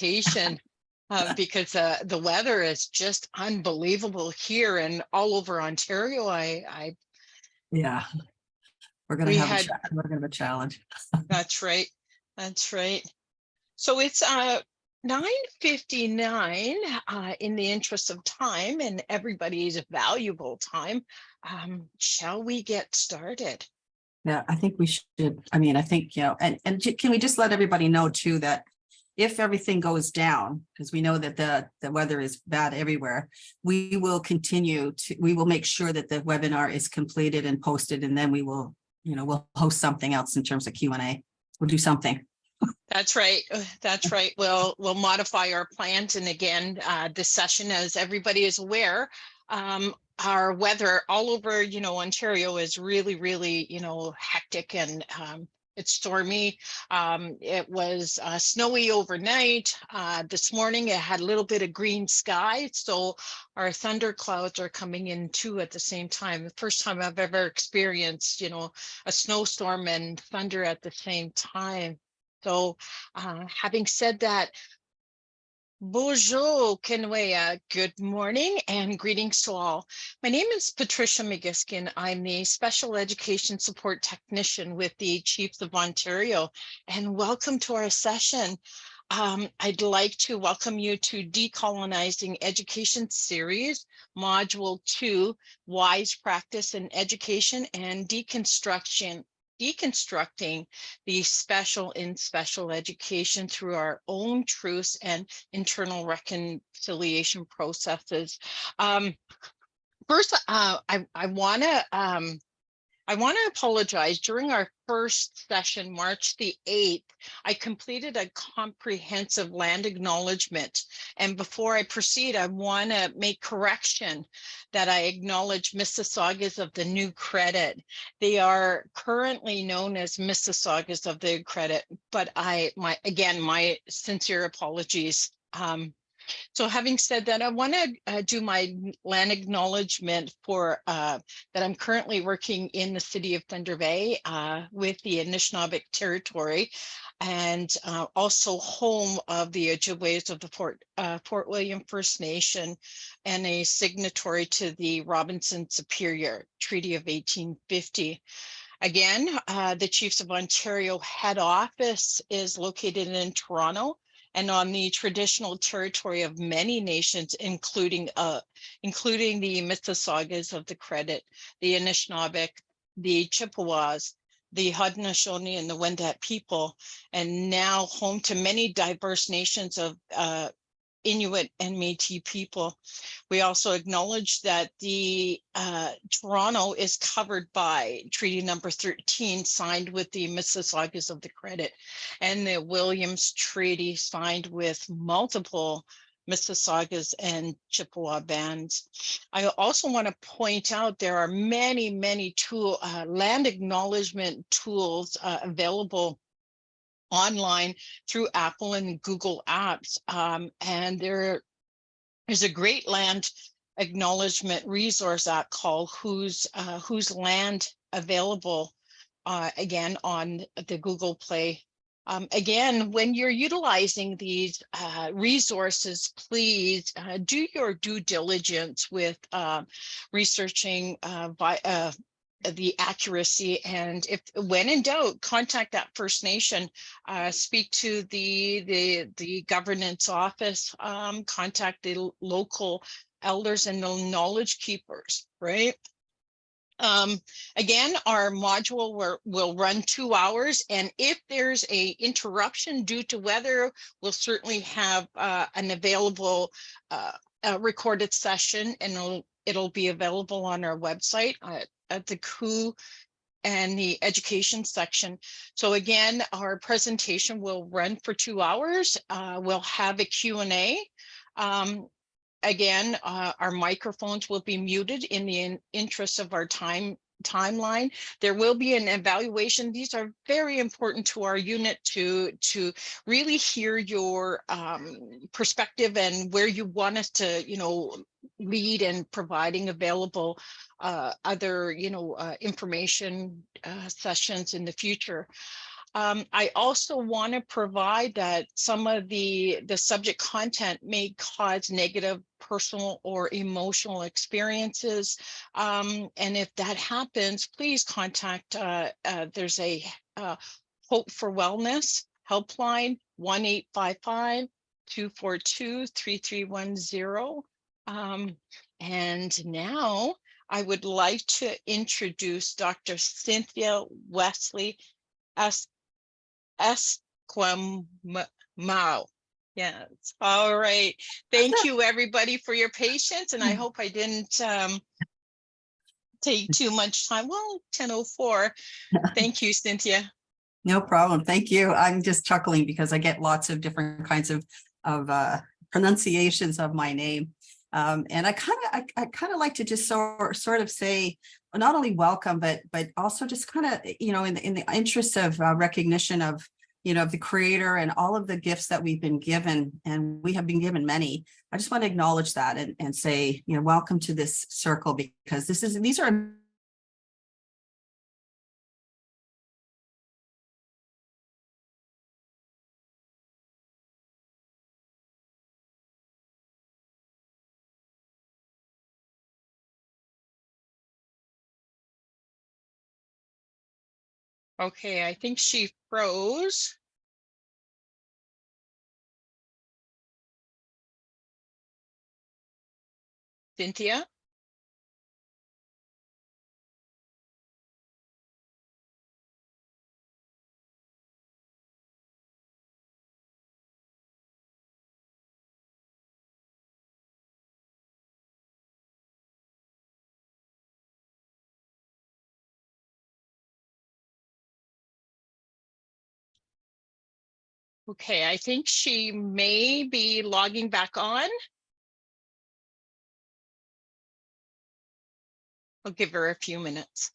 presentation because the weather is just unbelievable here and all over Ontario. Yeah, we're going to have a challenge. That's right. That's right. So it's 9:59 in the interest of time and everybody's valuable time. Shall we get started? Yeah, I think we should. I mean, I think, and can we just let everybody know too that if everything goes down, because we know that the weather is bad everywhere, we will make sure that the webinar is completed and posted, and then we will, we'll host something else in terms of Q&A. We'll do something. That's right. That's right. We'll modify our plans. And again, this session, as everybody is aware, our weather all over, Ontario is really, really, hectic and it's stormy. It was snowy overnight. This morning it had a little bit of green sky. So our thunder clouds are coming in too at the same time. The first time I've ever experienced, a snowstorm and thunder at the same time. So having said that, bonjour, Kenwea. Good morning and greetings to all. My name is Patricia McGiskin. I'm the Special Education Support Technician with the Chiefs of Ontario, and welcome to our session. I'd like to welcome you to Decolonizing Education Series, Module 2, Wise Practice in Education and Deconstructing the special in special education through our own truths and internal reconciliation processes. First, I want to apologize. During our first session, March the 8th, I completed a comprehensive land acknowledgement. And before I proceed, I want to make correction that I acknowledge Mississaugas of the New Credit. They are currently known as Mississaugas of the Credit, but my sincere apologies. So having said that, I want to do my land acknowledgement for that I'm currently working in the city of Thunder Bay with the Anishinaabeg territory, and also home of the Ojibways of the Fort William First Nation, and a signatory to the Robinson Superior Treaty of 1850. Again, the Chiefs of Ontario head office is located in Toronto, and on the traditional territory of many nations, including the Mississaugas of the Credit, the Anishinaabeg, the Chippewas, the Haudenosaunee, and the Wendat people, and now home to many diverse nations of Inuit and Métis people. We also acknowledge that the Toronto is covered by Treaty number 13 signed with the Mississaugas of the Credit, and the Williams Treaty signed with multiple Mississaugas and Chippewa bands. I also want to point out there are many, many land acknowledgement tools available online through Apple and Google apps. And there is a great land acknowledgement resource app called Whose Land, available again on the Google Play. Again, when you're utilizing these resources, please do your due diligence with researching the accuracy, and when in doubt, contact that First Nation, speak to the governance office, contact the local elders and the knowledge keepers, right? Again, our module will run 2 hours, and if there's a interruption due to weather, we'll certainly have an available recorded session, and it'll be available on our website at the COO and the education section. So again, our presentation will run for 2 hours. We'll have a Q&A. Again, our microphones will be muted in the interest of our timeline. There will be an evaluation. These are very important to our unit to really hear your perspective and where you want us to, lead in providing available other, information sessions in the future. I also want to provide that some of the subject content may cause negative personal or emotional experiences. And if that happens, please contact, there's a Hope for Wellness helpline, 1-855-242-3310. And now I would like to introduce Dr. Cynthia Wesley Esquimau. Yes. All right. Thank you, everybody, for your patience. And I hope I didn't take too much time. Well, 10:04. Thank you, Cynthia. No problem. Thank you. I'm just chuckling because I get lots of different kinds of pronunciations of my name. And I kind of like to just sort of say not only welcome, but also just kind of, you know, in the interest of recognition of, you know, of the creator and all of the gifts that we've been given, and we have been given many. I just want to acknowledge that and say, you know, welcome to this circle, because these are Okay, I think she froze. Cynthia? Okay, I think she may be logging back on. I'll give her a few minutes.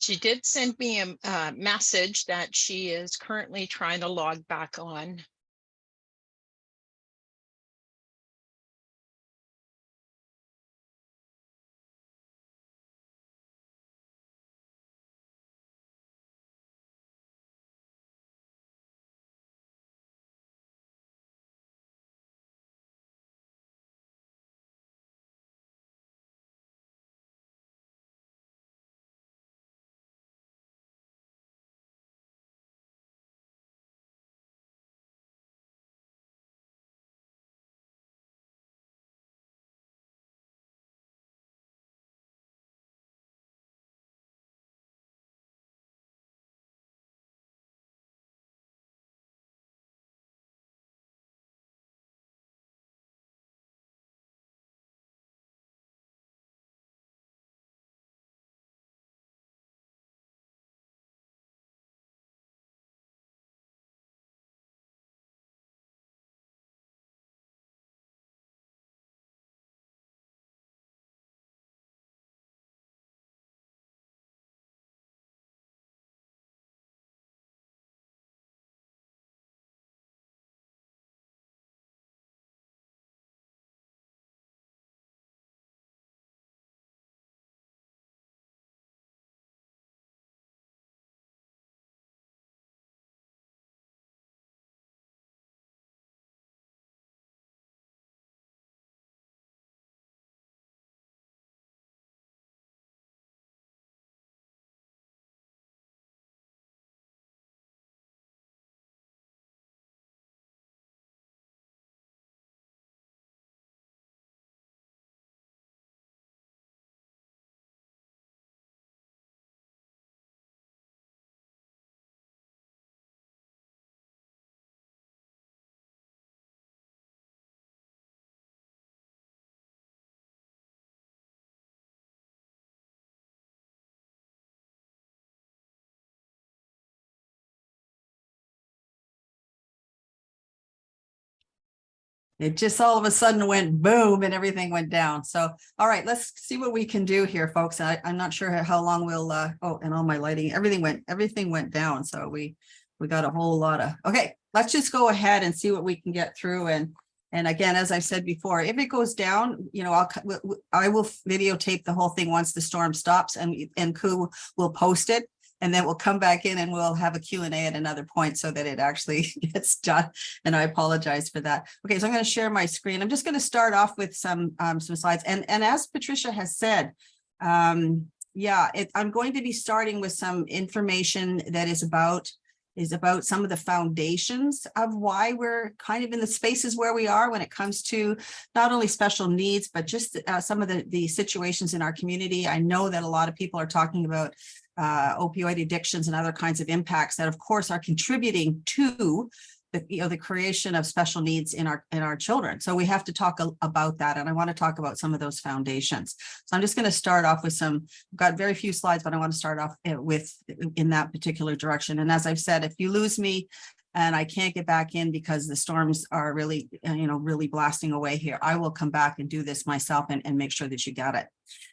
She did send me a message that she is currently trying to log back on. It just all of a sudden went boom and everything went down. So, all right, let's see what we can do here, folks. I'm not sure how long we'll, oh, and all my lighting, everything went down. So we got a whole lot of, okay, let's just go ahead and see what we can get through. And again, as I said before, if it goes down, you know, I will videotape the whole thing once the storm stops, and Koo will post it. And then we'll come back in and we'll have a Q&A at another point so that it actually gets done. And I apologize for that. Okay, so I'm going to share my screen. I'm just going to start off with some slides. And as Patricia has said, yeah, I'm going to be starting with some information that is about some of the foundations of why we're kind of in the spaces where we are when it comes to not only special needs, but just some of the situations in our community. I know that a lot of people are talking about opioid addictions and other kinds of impacts that, of course, are contributing to the creation of special needs in our children. So we have to talk about that, and I want to talk about some of those foundations. So I'm just going to start off with I've got very few slides, but I want to start off in that particular direction. And as I've said, if you lose me and I can't get back in because the storms are really, really blasting away here, I will come back and do this myself and make sure that you got it.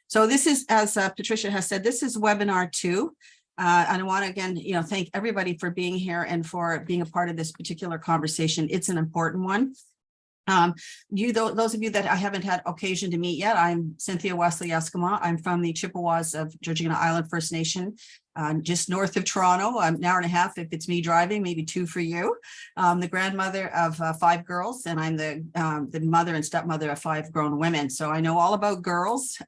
So this is, as Patricia has said, this is webinar 2. And I want to again, thank everybody for being here and for being a part of this particular conversation. It's an important one. Those of you that I haven't had occasion to meet yet, I'm Cynthia Wesley Eskimo. I'm from the Chippewas of Georgina Island First Nation, just north of Toronto. An hour and a half if it's me driving, maybe 2 for you. The grandmother of 5 girls, and I'm the mother and stepmother of 5 grown women. So I know all about girls.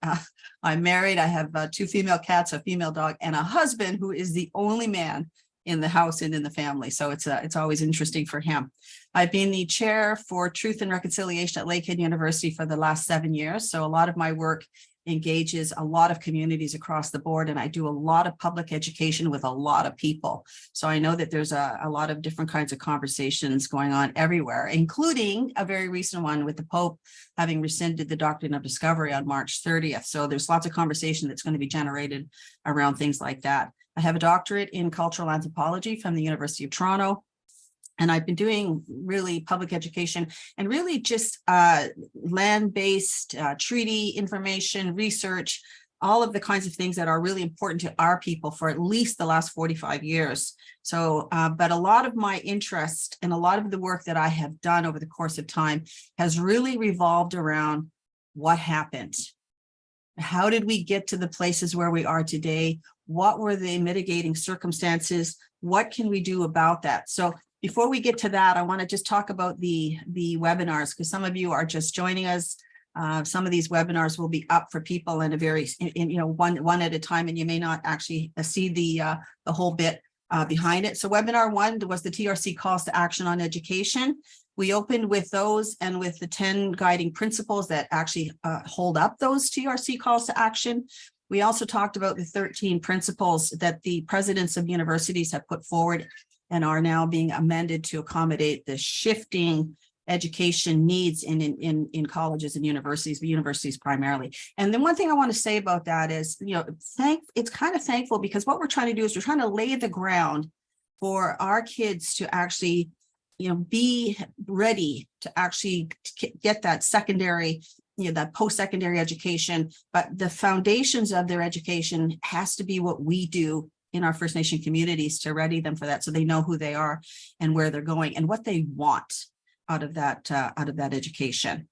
I'm married. I have 2 female cats, a female dog, and a husband who is the only man in the house and in the family. So it's always interesting for him. I've been the chair for Truth and Reconciliation at Lakehead University for the last 7 years. So a lot of my work engages a lot of communities across the board, and I do a lot of public education with a lot of people. So I know that there's a lot of different kinds of conversations going on everywhere, including a very recent one with the Pope having rescinded the Doctrine of Discovery on March 30th. So there's lots of conversation that's going to be generated around things like that. I have a doctorate in cultural anthropology from the University of Toronto. And I've been doing really public education and really just land-based treaty information, research, all of the kinds of things that are really important to our people for at least the last 45 years. So, but a lot of my interest and a lot of the work that I have done over the course of time has really revolved around what happened. How did we get to the places where we are today? What were the mitigating circumstances? What can we do about that? So before we get to that, I want to just talk about the webinars, because some of you are just joining us. Some of these webinars will be up for people in one at a time, and you may not actually see the whole bit behind it. So webinar 1 was the TRC calls to action on education. We opened with those and with the 10 guiding principles that actually hold up those TRC calls to action. We also talked about the 13 principles that the presidents of universities have put forward and are now being amended to accommodate the shifting education needs in colleges and universities, but universities primarily. And then one thing I want to say about that is, it's kind of thankful, because what we're trying to do is we're trying to lay the ground for our kids to actually, be ready to actually get that secondary, that post-secondary education. But the foundations of their education has to be what we do in our First Nation communities to ready them for that, so they know who they are and where they're going and what they want out of that education.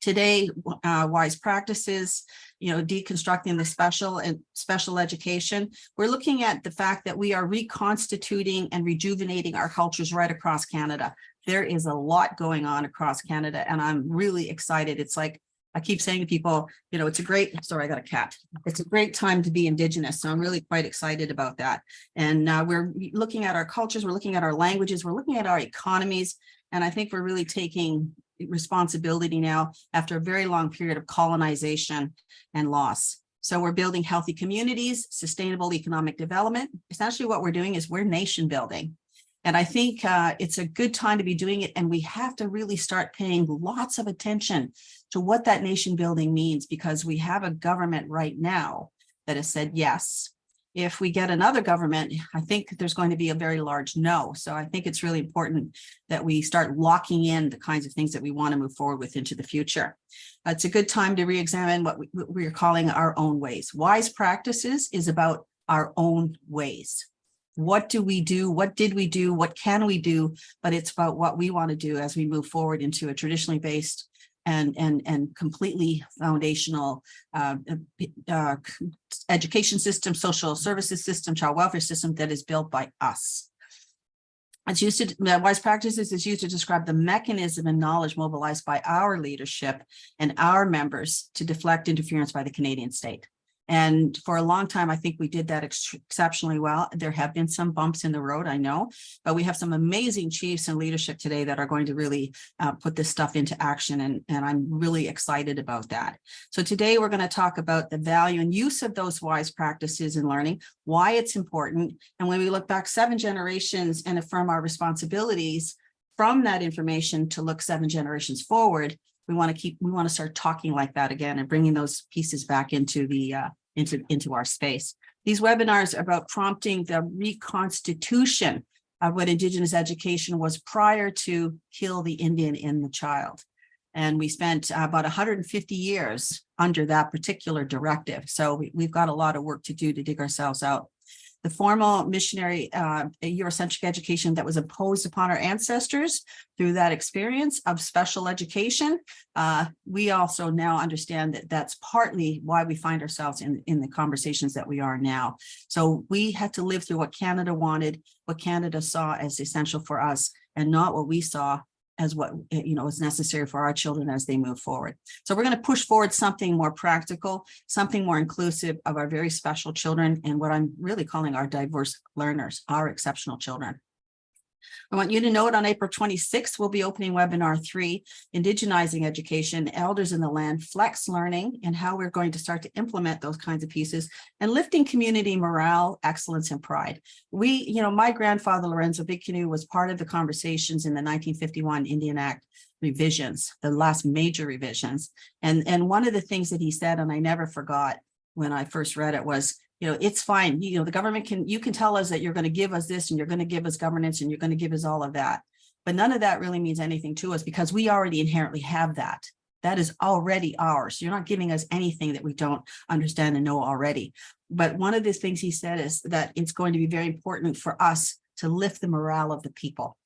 Today, wise practices, deconstructing the special education. We're looking at the fact that we are reconstituting and rejuvenating our cultures right across Canada. There is a lot going on across Canada, and I'm really excited. It's like I keep saying to people, it's a great, sorry, I got a cat. It's a great time to be Indigenous. So I'm really quite excited about that. And we're looking at our cultures, we're looking at our languages, we're looking at our economies. And I think we're really taking responsibility now after a very long period of colonization and loss. So we're building healthy communities, sustainable economic development. Essentially what we're doing is we're nation building. And I think it's a good time to be doing it. And we have to really start paying lots of attention to what that nation building means, because we have a government right now that has said yes. If we get another government, I think there's going to be a very large no. So I think it's really important that we start locking in the kinds of things that we want to move forward with into the future. It's a good time to re-examine what we're calling our own ways. Wise practices is about our own ways. What do we do? What did we do? What can we do? But it's about what we want to do as we move forward into a traditionally based and completely foundational education system, social services system, child welfare system that is built by us. It's used to, wise practices is used to describe the mechanism and knowledge mobilized by our leadership and our members to deflect interference by the Canadian state. And for a long time, I think we did that exceptionally well. There have been some bumps in the road, I know, but we have some amazing chiefs and leadership today that are going to really put this stuff into action. And I'm really excited about that. So today we're going to talk about the value and use of those wise practices in learning, why it's important. And when we look back 7 generations and affirm our responsibilities from that information to look 7 generations forward, we want to start talking like that again and bringing those pieces back into the into our space. These webinars are about prompting the reconstitution of what Indigenous education was prior to kill the Indian in the child. And we spent about 150 years under that particular directive. So we've got a lot of work to do to dig ourselves out. The formal missionary Eurocentric education that was imposed upon our ancestors through that experience of special education, we also now understand that that's partly why we find ourselves in the conversations that we are now. So we had to live through what Canada wanted, what Canada saw as essential for us, and not what we saw as what is necessary for our children as they move forward. So we're going to push forward something more practical, something more inclusive of our very special children and what I'm really calling our diverse learners, our exceptional children. I want you to note on April 26th, we'll be opening webinar 3, Indigenizing Education, Elders in the Land, Flex Learning, and how we're going to start to implement those kinds of pieces and lifting community morale, excellence, and pride. My grandfather, Lorenzo Big Canoe, was part of the conversations in the 1951 Indian Act revisions, the last major revisions. And one of the things that he said, and I never forgot when I first read it, was, it's fine. The government you can tell us that you're going to give us this and you're going to give us governance and you're going to give us all of that. But none of that really means anything to us because we already inherently have that. That is already ours. You're not giving us anything that we don't understand and know already. But one of the things he said is that it's going to be very important for us to lift the morale of the people.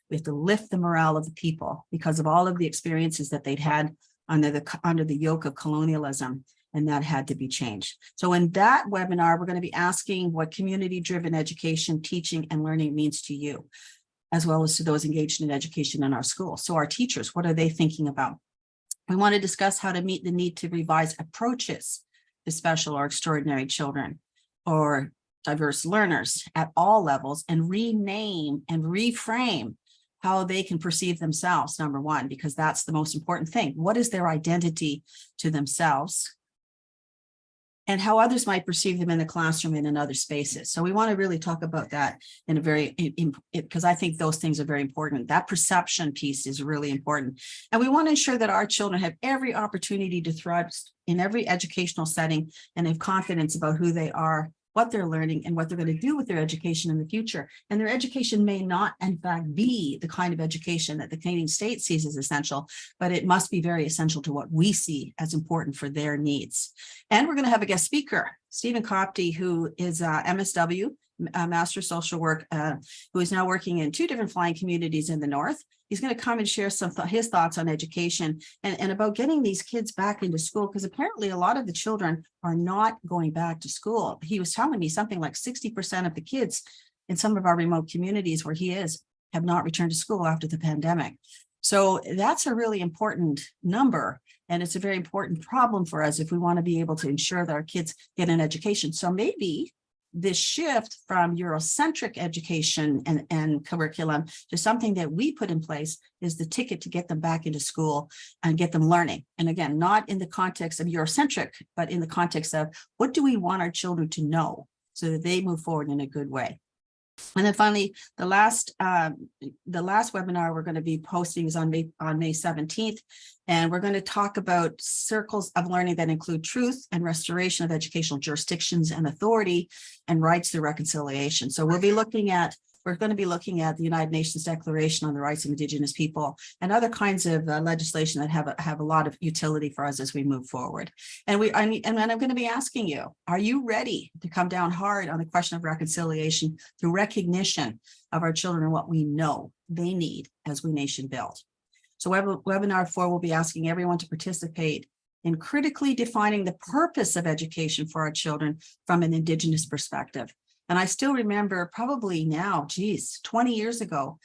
We have to lift the morale of the people because of all of the experiences that they'd had under the yoke of colonialism. And that had to be changed. So in that webinar, we're going to be asking what community-driven education, teaching, and learning means to you, as well as to those engaged in education in our schools. So our teachers, what are they thinking about? We want to discuss how to meet the need to revise approaches to special or extraordinary children or diverse learners at all levels and rename and reframe how they can perceive themselves, number one, because that's the most important thing. What is their identity to themselves? And how others might perceive them in the classroom and in other spaces. So we want to really talk about that in a very, because I think those things are very important. That perception piece is really important. And we want to ensure that our children have every opportunity to thrive in every educational setting and have confidence about who they are, what they're learning, and what they're going to do with their education in the future. And their education may not, in fact, be the kind of education that the Canadian state sees as essential, but it must be very essential to what we see as important for their needs. And we're going to have a guest speaker, Stephen Copty, who is MSW, Master of Social Work, who is now working in 2 different flying communities in the North. He's going to come and share his thoughts on education and about getting these kids back into school, because apparently a lot of the children are not going back to school. He was telling me something like 60% of the kids in some of our remote communities where he is have not returned to school after the pandemic. So that's a really important number. And it's a very important problem for us if we want to be able to ensure that our kids get an education. So maybe this shift from Eurocentric education and curriculum to something that we put in place is the ticket to get them back into school and get them learning. And again, not in the context of Eurocentric, but in the context of what do we want our children to know so that they move forward in a good way. And then finally, the last webinar we're going to be posting is on May 17th. And we're going to talk about circles of learning that include truth and restoration of educational jurisdictions and authority and rights through reconciliation. So we're going to be looking at the United Nations Declaration on the Rights of Indigenous People and other kinds of legislation that have a lot of utility for us as we move forward. And I'm going to be asking you, are you ready to come down hard on the question of reconciliation through recognition of our children and what we know they need as we nation build? So webinar 4 will be asking everyone to participate in critically defining the purpose of education for our children from an Indigenous perspective. And I still remember probably now, 20 years ago,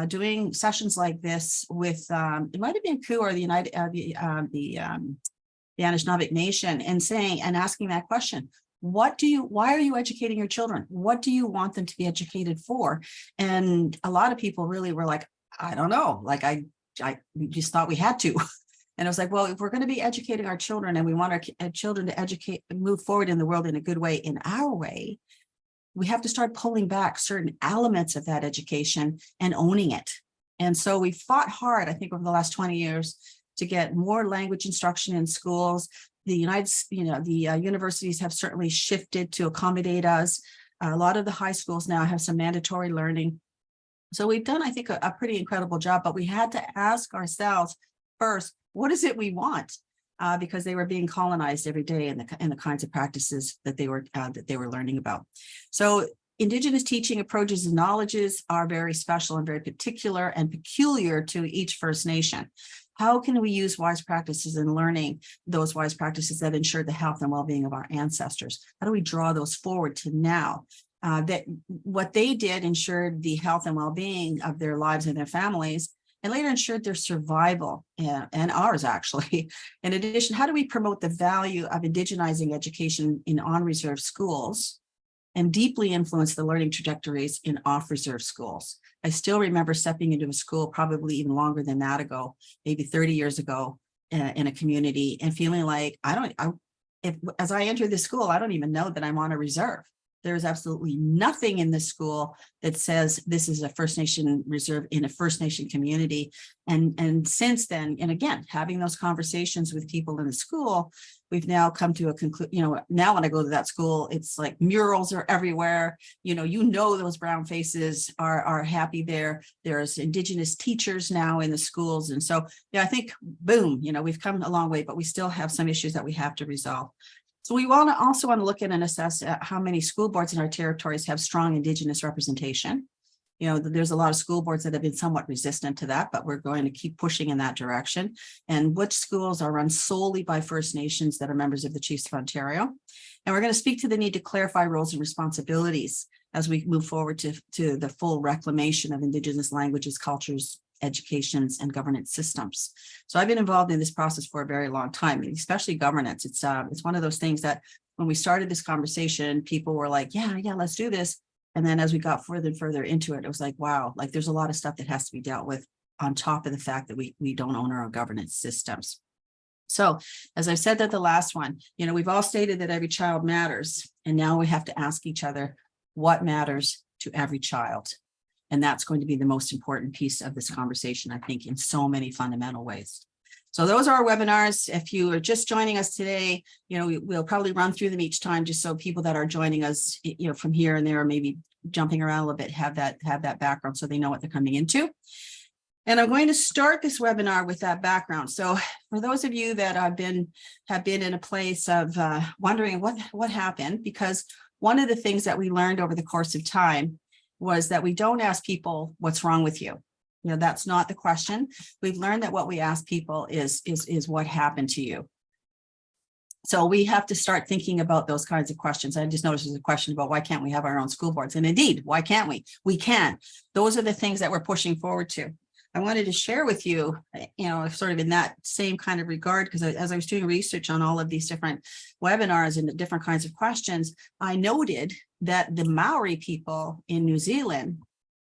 doing sessions like this with, it might have been KU or the Anishinaabe Nation, and asking that question. Why are you educating your children? What do you want them to be educated for? And a lot of people really were like, I don't know, like we just thought we had to. And I was like, well, if we're going to be educating our children and we want our children to move forward in the world in a good way, in our way, we have to start pulling back certain elements of that education and owning it. And so we fought hard, I think, over the last 20 years to get more language instruction in schools. The universities have certainly shifted to accommodate us. A lot of the high schools now have some mandatory learning. So we've done, I think, a pretty incredible job, but we had to ask ourselves first, what is it we want? Because they were being colonized every day in the kinds of practices that they were learning about. So Indigenous teaching approaches and knowledges are very special and very particular and peculiar to each First Nation. How can we use wise practices in learning those wise practices that ensure the health and well-being of our ancestors? How do we draw those forward to now? That what they did ensured the health and well-being of their lives and their families, and later ensured their survival and ours, actually. In addition, how do we promote the value of indigenizing education in on-reserve schools and deeply influence the learning trajectories in off-reserve schools? I still remember stepping into a school probably even longer than that ago, maybe 30 years ago, in a community, and feeling like as I enter this school, I don't even know that I'm on a reserve. There is absolutely nothing in this school that says this is a First Nation reserve in a First Nation community. And since then, and again, having those conversations with people in the school, we've now come to a conclusion. Now when I go to that school, it's like murals are everywhere. Those brown faces are happy there. There's Indigenous teachers now in the schools. And so, I think, boom, we've come a long way, but we still have some issues that we have to resolve. So we also want to look at and assess how many school boards in our territories have strong Indigenous representation. There's a lot of school boards that have been somewhat resistant to that, but we're going to keep pushing in that direction. And which schools are run solely by First Nations that are members of the Chiefs of Ontario. And we're going to speak to the need to clarify roles and responsibilities as we move forward to the full reclamation of Indigenous languages, cultures, educations, and governance systems. So I've been involved in this process for a very long time, especially governance. It's one of those things that when we started this conversation, people were like, yeah, let's do this. And then as we got further and further into it, it was like, wow, like there's a lot of stuff that has to be dealt with on top of the fact that we don't own our own governance systems. So as I've said that the last one, we've all stated that every child matters. And now we have to ask each other what matters to every child. And that's going to be the most important piece of this conversation, I think, in so many fundamental ways. So those are our webinars. If you are just joining us today, we'll probably run through them each time just so people that are joining us, from here and there, or maybe jumping around a little bit, have that background so they know what they're coming into. And I'm going to start this webinar with that background. So for those of you that have been in a place of wondering what happened, because one of the things that we learned over the course of time was that we don't ask people what's wrong with you. That's not the question. We've learned that what we ask people is what happened to you. So we have to start thinking about those kinds of questions. I just noticed there's a question about why can't we have our own school boards? And indeed, why can't we? We can. Those are the things that we're pushing forward to. I wanted to share with you, sort of in that same kind of regard, because as I was doing research on all of these different webinars and the different kinds of questions, I noted that the Maori people in New Zealand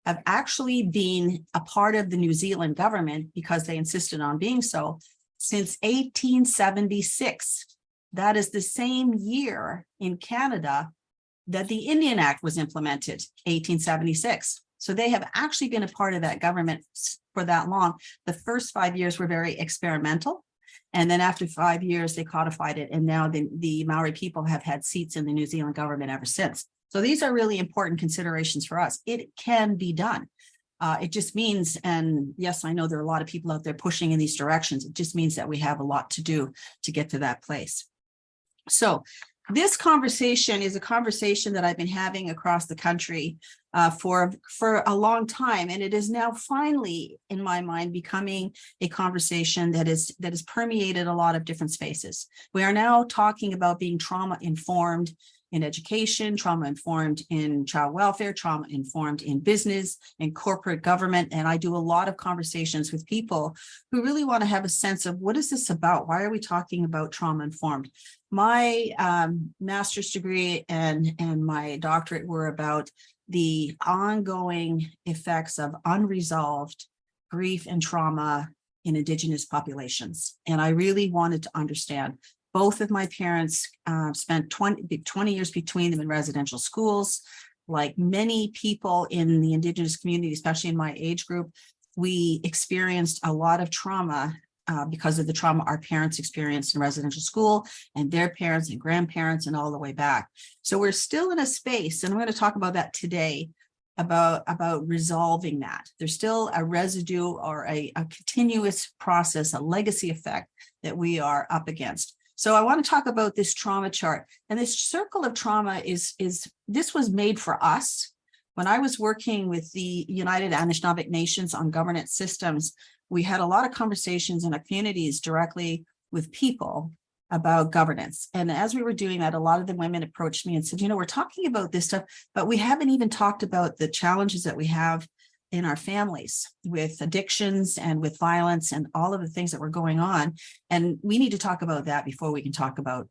have actually been a part of the New Zealand government, because they insisted on being so, since 1876. That is the same year in Canada that the Indian Act was implemented 1876. So they have actually been a part of that government for that long. The first 5 years were very experimental. And then after 5 years, they codified it. And now the Maori people have had seats in the New Zealand government ever since. So these are really important considerations for us. It can be done. It just means, and yes, I know there are a lot of people out there pushing in these directions. It just means that we have a lot to do to get to that place. So this conversation is a conversation that I've been having across the country for a long time, and it is now finally, in my mind, becoming a conversation that is permeated a lot of different spaces. We are now talking about being trauma informed in education, trauma informed in child welfare, trauma informed in business and corporate government. And I do a lot of conversations with people who really want to have a sense of what is this about? Why are we talking about trauma informed? My master's degree and my doctorate were about the ongoing effects of unresolved grief and trauma in Indigenous populations. And I really wanted to understand. Both of my parents spent 20 years between them in residential schools. Like many people in the Indigenous community, especially in my age group, we experienced a lot of trauma because of the trauma our parents experienced in residential school and their parents and grandparents and all the way back. So we're still in a space, and I'm going to talk about that today, about resolving that. There's still a residue or a continuous process, a legacy effect that we are up against. So I want to talk about this trauma chart, and this circle of trauma this was made for us. When I was working with the United Anishinaabe Nations on governance systems, we had a lot of conversations in our communities directly with people about governance. And as we were doing that, a lot of the women approached me and said, we're talking about this stuff, but we haven't even talked about the challenges that we have in our families with addictions and with violence and all of the things that were going on. And we need to talk about that before we can talk about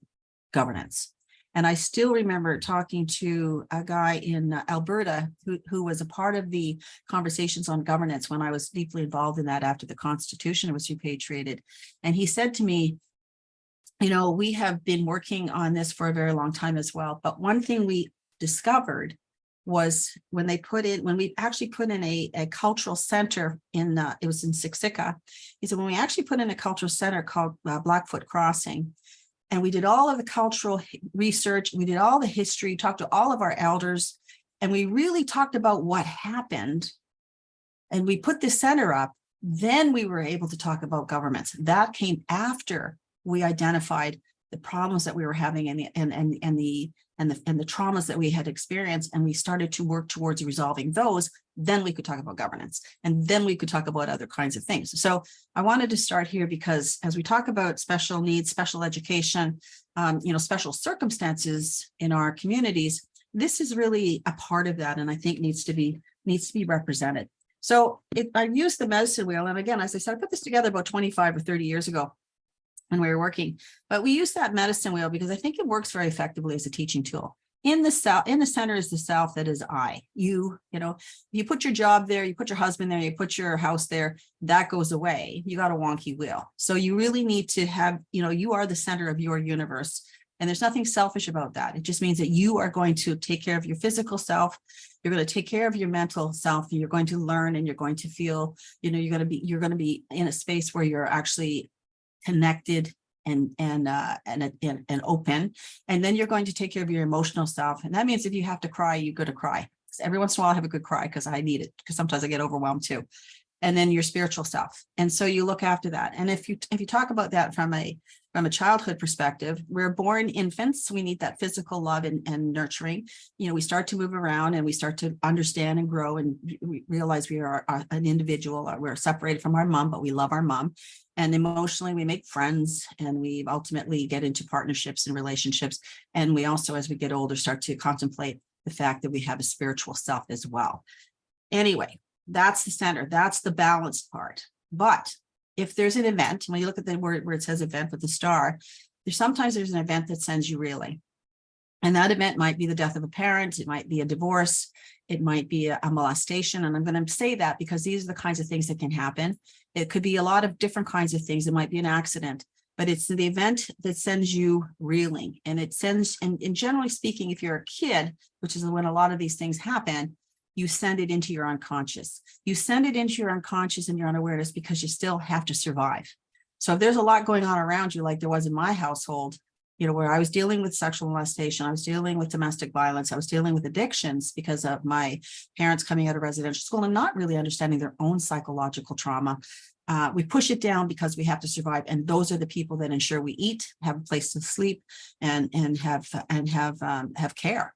governance. And I still remember talking to a guy in Alberta who was a part of the conversations on governance when I was deeply involved in that after the Constitution was repatriated. And he said to me, we have been working on this for a very long time as well. But one thing we discovered was when we actually put in a cultural center it was in Siksika. He said, when we actually put in a cultural center called Blackfoot Crossing, and we did all of the cultural research, we did all the history, talked to all of our elders, and we really talked about what happened, and we put this center up, then we were able to talk about governments. That came after we identified the problems that we were having and the traumas that we had experienced, and we started to work towards resolving those. Then we could talk about governance, and then we could talk about other kinds of things. So I wanted to start here because as we talk about special needs, special education, special circumstances in our communities, this is really a part of that, and I think needs to be represented. So I used the medicine wheel, and again, as I said, I put this together about 25 or 30 years ago when we were working, but we use that medicine wheel because I think it works very effectively as a teaching tool. In the center is the self, that is I. You put your job there, you put your husband there, you put your house there, that goes away. You got a wonky wheel. So you really need to have, you are the center of your universe. And there's nothing selfish about that. It just means that you are going to take care of your physical self. You're going to take care of your mental self. And you're going to learn, and you're going to feel, you're going to be in a space where you're actually connected and open. And then you're going to take care of your emotional self. And that means if you have to cry, you're going to cry. Every once in a while I have a good cry because I need it, because sometimes I get overwhelmed too. And then your spiritual self. And so you look after that. And if you talk about that from a childhood perspective, we're born infants. We need that physical love and nurturing. We start to move around and we start to understand and grow and realize we are an individual. We're separated from our mom, but we love our mom. And emotionally, we make friends, and we ultimately get into partnerships and relationships. And we also, as we get older, start to contemplate the fact that we have a spiritual self as well. Anyway, that's the center. That's the balanced part. But if there's an event, when you look at the word where it says event with the star, sometimes there's an event that sends you reeling. And that event might be the death of a parent. It might be a divorce. It might be a molestation. And I'm going to say that because these are the kinds of things that can happen. It could be a lot of different kinds of things. It might be an accident. but it's the event that sends you reeling. And it sends, and generally speaking, if you're a kid, which is when a lot of these things happen, you send it into your unconscious. You send it into your unconscious and your unawareness because you still have to survive. So if there's a lot going on around you, like there was in my household, you know, where I was dealing with sexual molestation, I was dealing with domestic violence, I was dealing with addictions because of my parents coming out of residential school and not really understanding their own psychological trauma. We push it down because we have to survive, and those are the people that ensure we eat, have a place to sleep, and have care.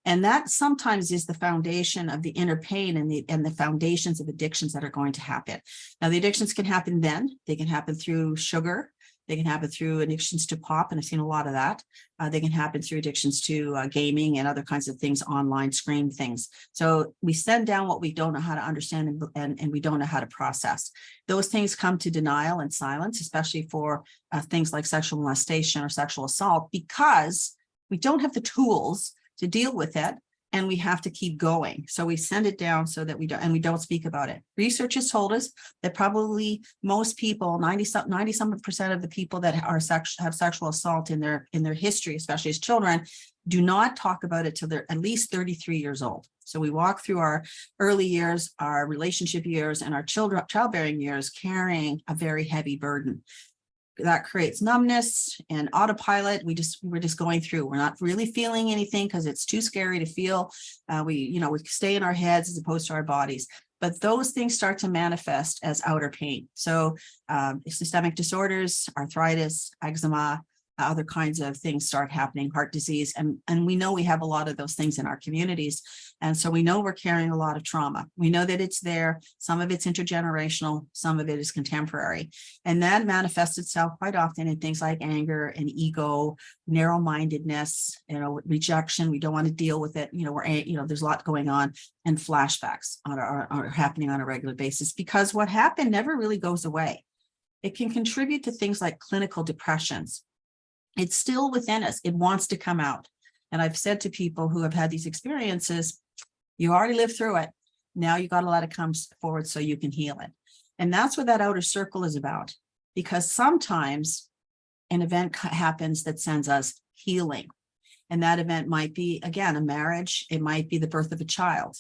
And that sometimes is the foundation of the inner pain and the foundations of addictions that are going to happen. Now, the addictions can happen then. They can happen through sugar. They can happen through addictions to pop, and I've seen a lot of that. They can happen through addictions to gaming and other kinds of things, online screen things. So we send down what we don't know how to understand and we don't know how to process. Those things come to denial and silence, especially for things like sexual molestation or sexual assault, because we don't have the tools to deal with it, and we have to keep going. So we send it down so that we don't speak about it. Research has told us that probably most people, 90% of the people that are have sexual assault in their history, especially as children, do not talk about it till they're at least 33 years old. So we walk through our early years, our relationship years, and our childbearing years carrying a very heavy burden. That creates numbness and autopilot. We're just going through. We're not really feeling anything because it's too scary to feel. We stay in our heads as opposed to our bodies. But those things start to manifest as outer pain. So systemic disorders, arthritis, eczema, other kinds of things start happening, heart disease. And we know we have a lot of those things in our communities. And so we know we're carrying a lot of trauma. We know that it's there. Some of it's intergenerational, some of it is contemporary. And that manifests itself quite often in things like anger and ego, narrow-mindedness, rejection. We don't want to deal with it. There's a lot going on, and flashbacks are happening on a regular basis because what happened never really goes away. It can contribute to things like clinical depressions. It's still within us. It wants to come out. And I've said to people who have had these experiences, you already lived through it. Now you got to let it come forward so you can heal it. And that's what that outer circle is about. Because sometimes an event happens that sends us healing. And that event might be, again, a marriage. It might be the birth of a child.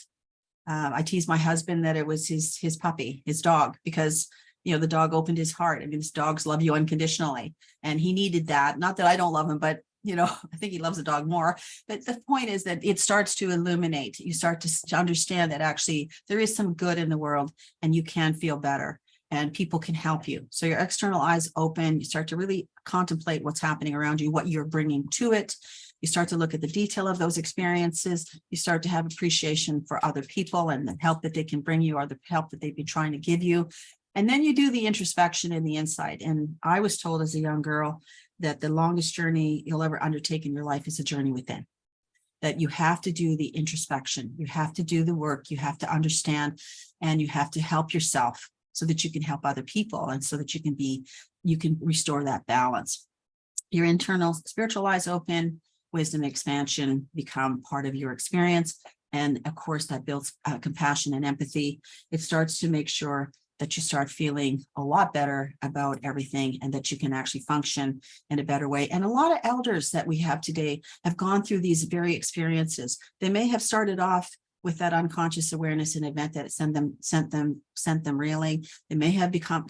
I tease my husband that it was his puppy, his dog, because the dog opened his heart. I mean, his dogs love you unconditionally, and he needed that. Not that I don't love him, but I think he loves the dog more. But the point is that it starts to illuminate. You start to understand that actually there is some good in the world, and you can feel better, and people can help you. So your external eyes open. You start to really contemplate what's happening around you, what you're bringing to it. You start to look at the detail of those experiences. You start to have appreciation for other people and the help that they can bring you or the help that they've been trying to give you. And then you do the introspection and the insight. And I was told as a young girl that the longest journey you'll ever undertake in your life is a journey within. That you have to do the introspection. You have to do the work. You have to understand, and you have to help yourself so that you can help other people, and so that you can restore that balance. Your internal spiritual eyes open, wisdom, expansion become part of your experience. And of course, that builds compassion and empathy. It starts to make sure that you start feeling a lot better about everything, and that you can actually function in a better way. And a lot of elders that we have today have gone through these very experiences. They may have started off with that unconscious awareness in an event that sent them reeling. They may have become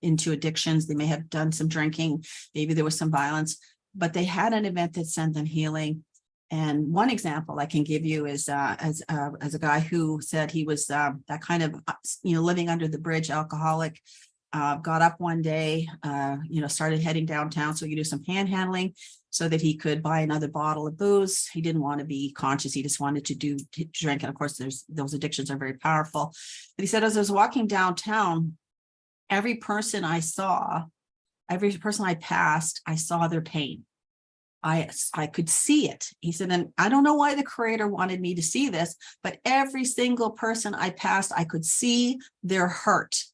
into addictions. They may have done some drinking. Maybe there was some violence, but they had an event that sent them healing. And one example I can give you is as a guy who said he was that kind of, living under the bridge alcoholic, got up one day, started heading downtown so he could do some panhandling so that he could buy another bottle of booze. He didn't want to be conscious. He just wanted to drink. And of course, those addictions are very powerful. But he said, as I was walking downtown, every person I passed, I saw their pain. I could see it. He said, and I don't know why the creator wanted me to see this, but every single person I passed, I could see their hurt.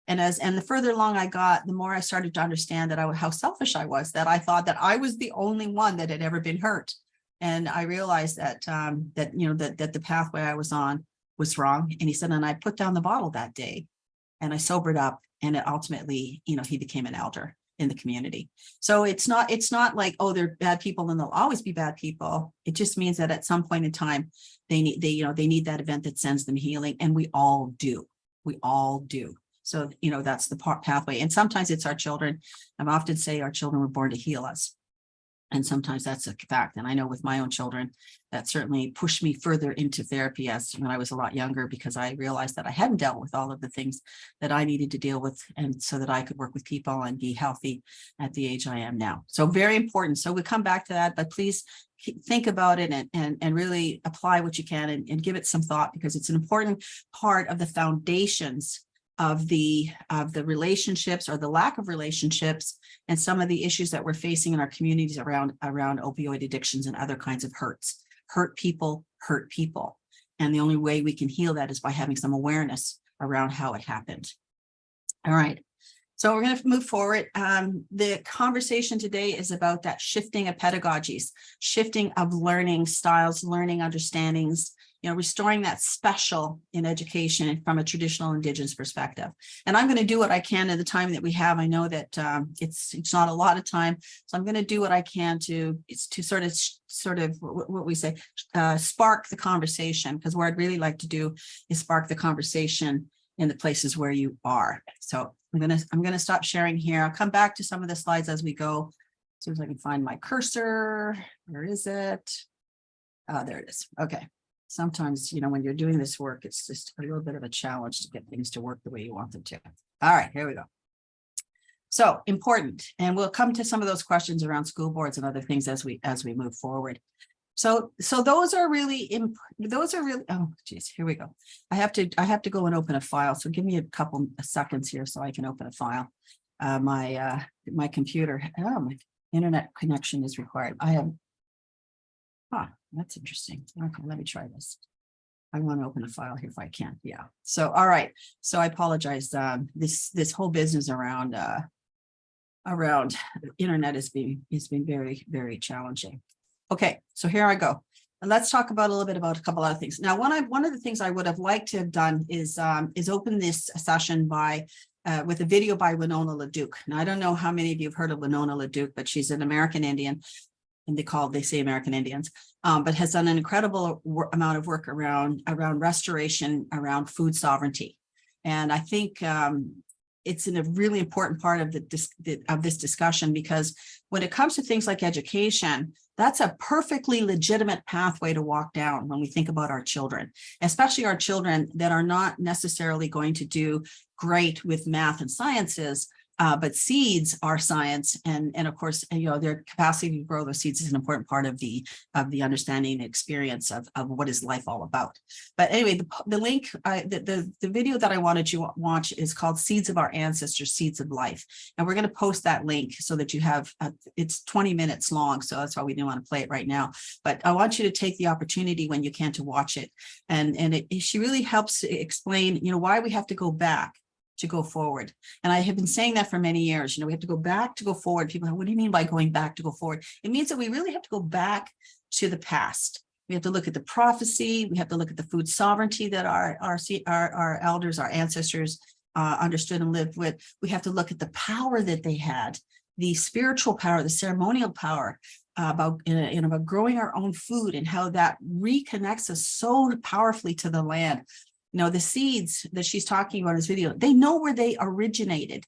And the further along I got, the more I started to understand how selfish I was, that I thought that I was the only one that had ever been hurt. And I realized that the pathway I was on was wrong. And he said, and I put down the bottle that day, and I sobered up, and it ultimately, he became an elder. in the community. So it's not like, oh, they're bad people and they'll always be bad people. It just means that at some point in time, they need that event that sends them healing. And we all do. We all do. So, that's the pathway. And sometimes it's our children. I often say our children were born to heal us. And sometimes that's a fact. And I know with my own children, that certainly pushed me further into therapy as when I was a lot younger, because I realized that I hadn't dealt with all of the things that I needed to deal with. And so that I could work with people and be healthy at the age I am now. So very important. So we come back to that, but please think about it and really apply what you can and give it some thought, because it's an important part of the foundations of the relationships or the lack of relationships and some of the issues that we're facing in our communities around opioid addictions and other kinds of hurts. Hurt people. And the only way we can heal that is by having some awareness around how it happened. All right. So we're going to move forward. The conversation today is about that shifting of pedagogies, shifting of learning styles, learning understandings, restoring that special in education from a traditional Indigenous perspective. And I'm going to do what I can in the time that we have. I know that it's not a lot of time, so I'm going to do what I can to sort of what we say, spark the conversation, because what I'd really like to do is spark the conversation in the places where you are. So I'm going to stop sharing here. I'll come back to some of the slides as we go. As soon as I can find my cursor. Where is it? Oh, there it is. Okay. Sometimes, when you're doing this work, it's just a little bit of a challenge to get things to work the way you want them to. All right, here we go. So important, and we'll come to some of those questions around school boards and other things as we move forward. So those are really, oh geez, here we go. I have to go and open a file. So give me a couple of seconds here so I can open a file. My computer, my internet connection is required. That's interesting. Okay, let me try this. I want to open a file here if I can. Yeah. So, all right. So I apologize. This whole business around internet has been very, very challenging. Okay, so here I go. And let's talk about a little bit about a couple other things. Now, one of the things I would have liked to have done is open this session with a video by Winona LaDuke. Now, I don't know how many of you have heard of Winona LaDuke, but she's an American Indian. And they say American Indians, but has done an incredible amount of work around restoration, around food sovereignty. And I think it's a really important part of this discussion, because when it comes to things like education, that's a perfectly legitimate pathway to walk down when we think about our children, especially our children that are not necessarily going to do great with math and sciences. But seeds are science, and of course, their capacity to grow those seeds is an important part of the understanding and experience of what is life all about. But anyway, the link, the video that I wanted you to watch is called "Seeds of Our Ancestors, Seeds of Life," and we're going to post that link so that you have. It's 20 minutes long, so that's why we didn't want to play it right now. But I want you to take the opportunity when you can to watch it, and she really helps explain, why we have to go back to go forward. And I have been saying that for many years. We have to go back to go forward. People are, what do you mean by going back to go forward? It means that we really have to go back to the past. We have to look at the prophecy. We have to look at the food sovereignty that our elders, our ancestors understood and lived with. We have to look at the power that they had, the spiritual power, the ceremonial power, about growing our own food and how that reconnects us so powerfully to the land. The seeds that she's talking about in this video, they know where they originated.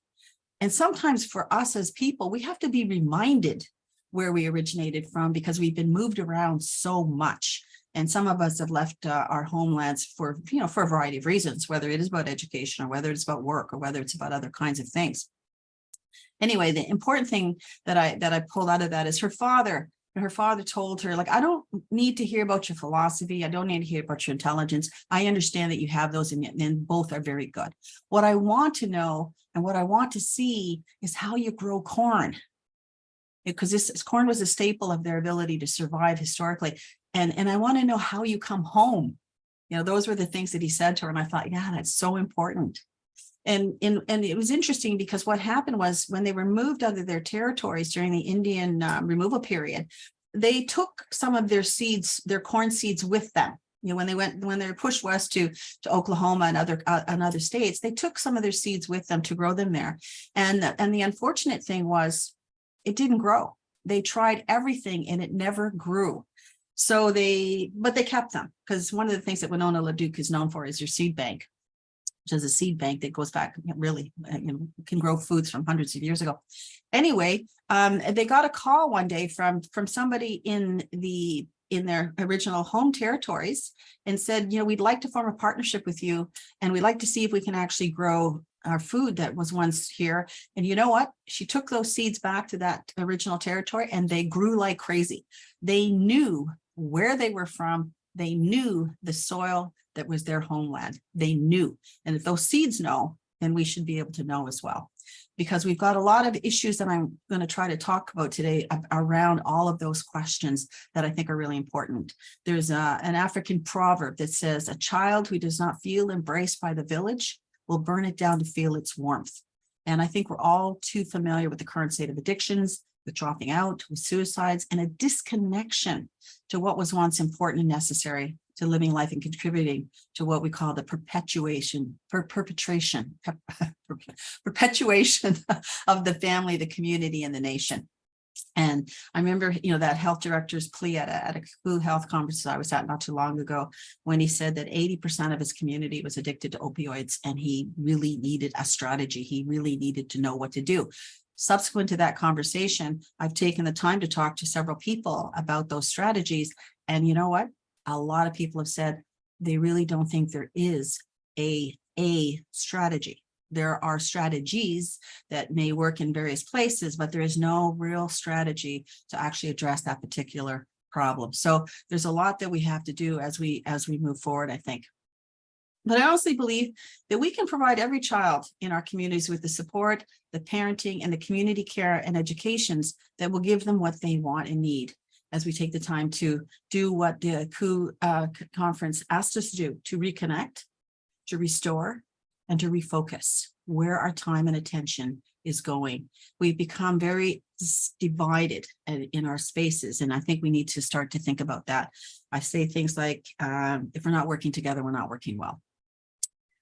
And sometimes for us as people, we have to be reminded where we originated from, because we've been moved around so much. And some of us have left our homelands for a variety of reasons, whether it is about education or whether it's about work or whether it's about other kinds of things. Anyway, the important thing that I pulled out of that is her father told her, I don't need to hear about your philosophy. I don't need to hear about your intelligence. I understand that you have those, and both are very good. What I want to know and what I want to see is how you grow corn, because this corn was a staple of their ability to survive historically. And I want to know how you come home. Those were the things that he said to her. And I thought, yeah, that's so important. And it was interesting, because what happened was when they were moved out of their territories during the Indian removal period, they took some of their seeds, their corn seeds, with them. You know, when they were pushed west to Oklahoma and other states, they took some of their seeds with them to grow them there. And the unfortunate thing was it didn't grow. They tried everything and it never grew. So but they kept them, because one of the things that Winona LaDuke is known for is your seed bank, which is a seed bank that goes back, really, can grow foods from hundreds of years ago. Anyway, they got a call one day from somebody in their original home territories and said, we'd like to form a partnership with you, and we'd like to see if we can actually grow our food that was once here. And you know what? She took those seeds back to that original territory and they grew like crazy. They knew where they were from. They knew the soil that was their homeland. They knew. And if those seeds know, then we should be able to know as well. Because we've got a lot of issues that I'm going to try to talk about today around all of those questions that I think are really important. There's an African proverb that says, a child who does not feel embraced by the village will burn it down to feel its warmth. And I think we're all too familiar with the current state of addictions, with dropping out, with suicides, and a disconnection to what was once important and necessary to living life and contributing to what we call the perpetuation of the family, the community, and the nation. And I remember, that health director's plea at a WHO health conference I was at not too long ago, when he said that 80% of his community was addicted to opioids, and he really needed a strategy. He really needed to know what to do. Subsequent to that conversation, I've taken the time to talk to several people about those strategies. And you know what? A lot of people have said they really don't think there is a strategy. There are strategies that may work in various places, but there is no real strategy to actually address that particular problem. So there's a lot that we have to do as we move forward, I think. But I honestly believe that we can provide every child in our communities with the support, the parenting, and the community care and educations that will give them what they want and need, as we take the time to do what the WHO conference asked us to do, to reconnect, to restore, and to refocus where our time and attention is going. We've become very divided in our spaces, and I think we need to start to think about that. I say things like, if we're not working together, we're not working well.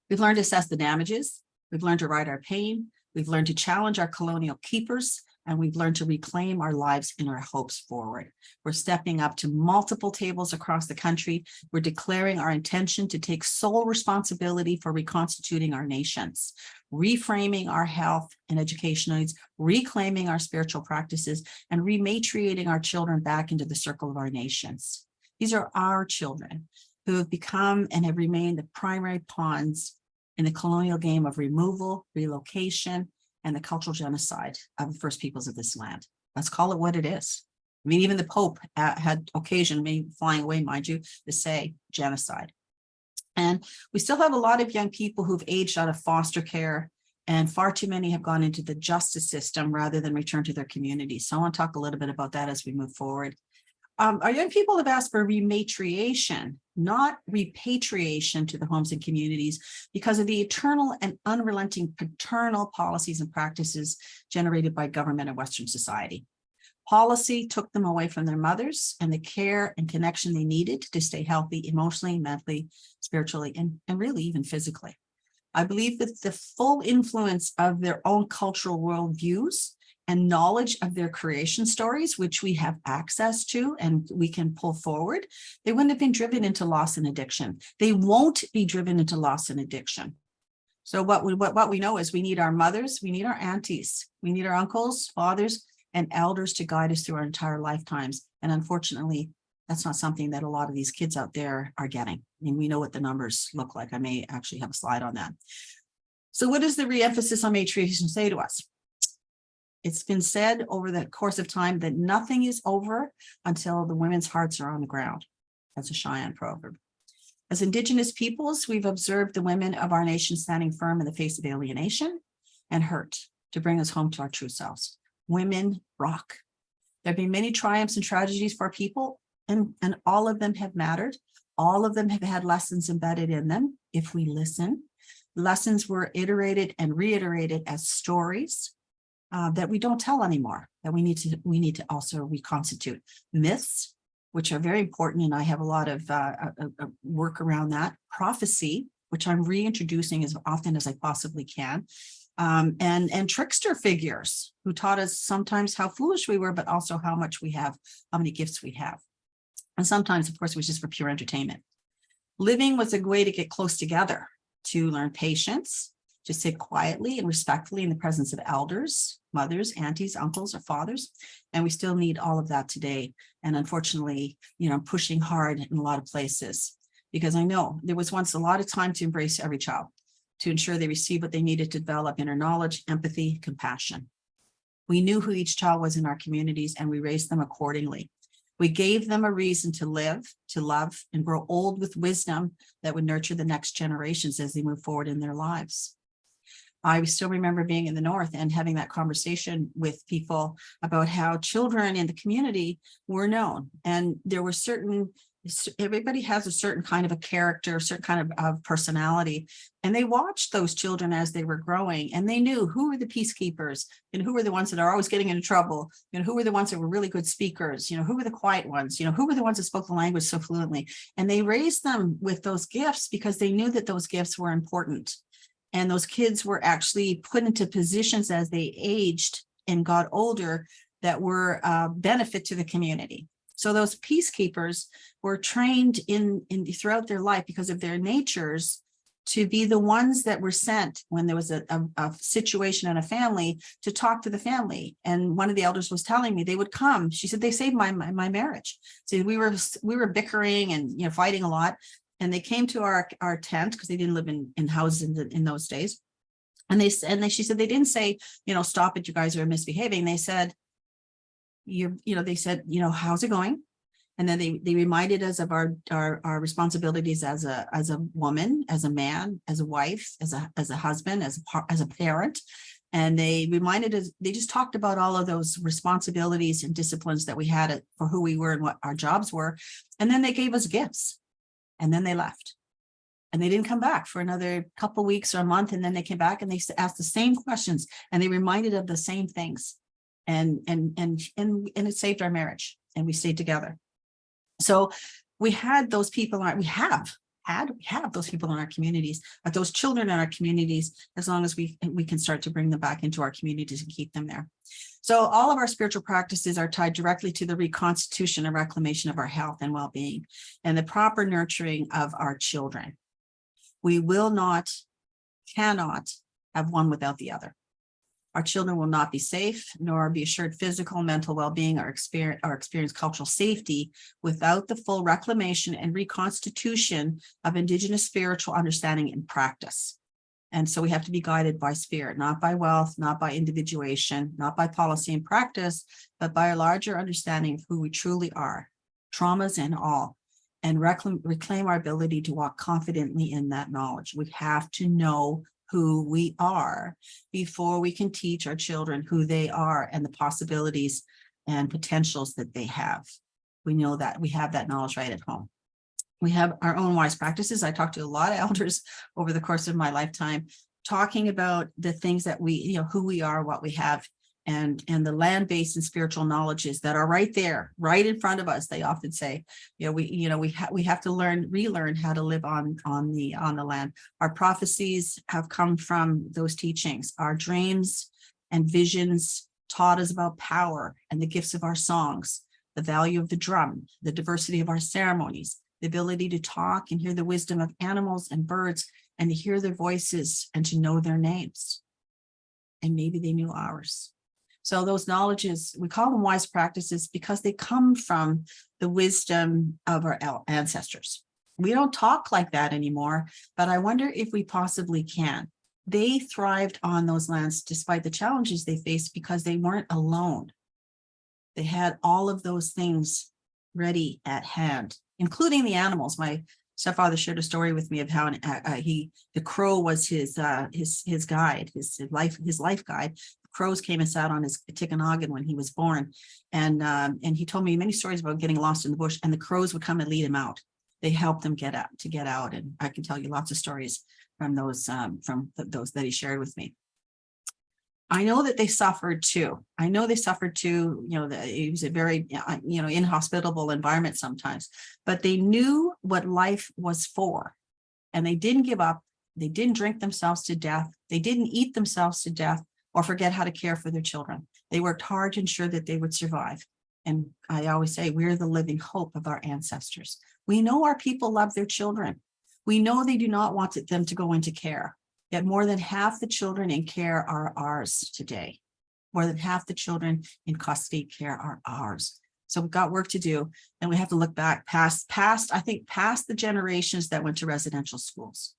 We've learned to assess the damages. We've learned to write our pain. We've learned to challenge our colonial keepers, and we've learned to reclaim our lives and our hopes forward. We're stepping up to multiple tables across the country. We're declaring our intention to take sole responsibility for reconstituting our nations, reframing our health and education needs, reclaiming our spiritual practices, and rematriating our children back into the circle of our nations. These are our children who have become and have remained the primary pawns in the colonial game of removal, relocation, and the cultural genocide of the first peoples of this land. Let's call it what it is. I mean, even the Pope had occasion, maybe flying away, mind you, to say genocide. And we still have a lot of young people who've aged out of foster care, and far too many have gone into the justice system rather than return to their communities. So I want to talk a little bit about that as we move forward. Our young people have asked for rematriation, not repatriation, to the homes and communities because of the eternal and unrelenting paternal policies and practices generated by government and Western society. Policy took them away from their mothers and the care and connection they needed to stay healthy emotionally, mentally, spiritually, and really even physically. I believe that the full influence of their own cultural worldviews and knowledge of their creation stories, which we have access to and we can pull forward, they wouldn't have been driven into loss and addiction. They won't be driven into loss and addiction. So what we know is we need our mothers, we need our aunties, we need our uncles, fathers, and elders to guide us through our entire lifetimes. And unfortunately, that's not something that a lot of these kids out there are getting. I mean, we know what the numbers look like. I may actually have a slide on that. So what does the re-emphasis on matriation say to us? It's been said over the course of time that nothing is over until the women's hearts are on the ground. That's a Cheyenne proverb. As Indigenous peoples, we've observed the women of our nation standing firm in the face of alienation and hurt to bring us home to our true selves. Women rock. There have been many triumphs and tragedies for our people, and all of them have mattered. All of them have had lessons embedded in them if we listen. Lessons were iterated and reiterated as stories that we don't tell anymore, that we need to also reconstitute. Myths which are very important. And I have a lot of work around that. Prophecy, which I'm reintroducing as often as I possibly can. And trickster figures who taught us sometimes how foolish we were, but also how much we have, how many gifts we have. And sometimes, of course, it was just for pure entertainment. Living was a way to get close together, to learn patience, to sit quietly and respectfully in the presence of elders, mothers, aunties, uncles, or fathers. And we still need all of that today. And unfortunately, I'm pushing hard in a lot of places, because I know there was once a lot of time to embrace every child, to ensure they receive what they needed to develop inner knowledge, empathy, compassion. We knew who each child was in our communities, and we raised them accordingly. We gave them a reason to live, to love, and grow old with wisdom that would nurture the next generations as they move forward in their lives. I still remember being in the North and having that conversation with people about how children in the community were known. And there were everybody has a certain kind of a character, a certain kind of personality. And they watched those children as they were growing, and they knew who were the peacekeepers and who were the ones that are always getting into trouble, who were the ones that were really good speakers, who were the quiet ones, who were the ones that spoke the language so fluently. And they raised them with those gifts because they knew that those gifts were important. And those kids were actually put into positions as they aged and got older that were benefit to the community. So those peacekeepers were trained in throughout their life, because of their natures, to be the ones that were sent when there was a situation in a family to talk to the family. And one of the elders was telling me they would come. She said, they saved my marriage. So we were bickering and fighting a lot. And they came to our tent, because they didn't live in houses in those days. And she said, they didn't say, stop it, you guys are misbehaving. They said, how's it going? And then they reminded us of our responsibilities as a woman, as a man, as a wife, as a husband, as a parent. And they reminded us, they just talked about all of those responsibilities and disciplines that we had for who we were and what our jobs were. And then they gave us gifts, and then they left. And they didn't come back for another couple weeks or a month. And then they came back and they asked the same questions, and they reminded of the same things. And it saved our marriage, and we stayed together. So we had those people, we have those people in our communities, but those children in our communities, as long as we can start to bring them back into our communities and keep them there. So all of our spiritual practices are tied directly to the reconstitution and reclamation of our health and well-being, and the proper nurturing of our children. We cannot have one without the other. Our children will not be safe, nor be assured physical and mental well-being or experience cultural safety without the full reclamation and reconstitution of Indigenous spiritual understanding and practice. And so we have to be guided by spirit, not by wealth, not by individuation, not by policy and practice, but by a larger understanding of who we truly are, traumas and all, and reclaim our ability to walk confidently in that knowledge. We have to know who we are before we can teach our children who they are and the possibilities and potentials that they have. We know that we have that knowledge right at home. We have our own wise practices. I talked to a lot of elders over the course of my lifetime, talking about the things that we, who we are, what we have, and the land-based and spiritual knowledges that are right there, right in front of us. They often say, we have to relearn how to live on the land. Our prophecies have come from those teachings. Our dreams and visions taught us about power and the gifts of our songs, the value of the drum, the diversity of our ceremonies, the ability to talk and hear the wisdom of animals and birds, and to hear their voices and to know their names. And maybe they knew ours. So those knowledges, we call them wise practices because they come from the wisdom of our ancestors. We don't talk like that anymore, but I wonder if we possibly can. They thrived on those lands despite the challenges they faced because they weren't alone. They had all of those things ready at hand, including the animals. My stepfather shared a story with me of how the crow was his guide, his life guide. Crows came and sat on his Tikanagan when he was born. And he told me many stories about getting lost in the bush, and the crows would come and lead him out. They helped him get out. And I can tell you lots of stories from those that he shared with me. I know that they suffered too. I know they suffered too. It was a very, inhospitable environment sometimes, but they knew what life was for, and they didn't give up. They didn't drink themselves to death. They didn't eat themselves to death or forget how to care for their children. They worked hard to ensure that they would survive. And I always say, we're the living hope of our ancestors. We know our people love their children. We know they do not want them to go into care. Yet more than half the children in care are ours today. More than half the children in custody care are ours. So we've got work to do, and we have to look back past the generations that went to residential schools,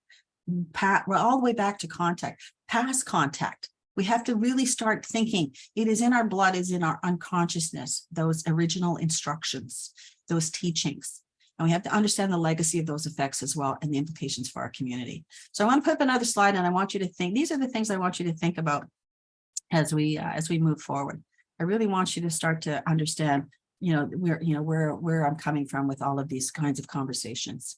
all the way back to past contact. We have to really start thinking. It is in our blood, is in our unconsciousness, those original instructions, those teachings. And we have to understand the legacy of those effects as well, and the implications for our community. So I want to put up another slide, and I want you to think, these are the things I want you to think about as we move forward. I really want you to start to understand, where I'm coming from with all of these kinds of conversations.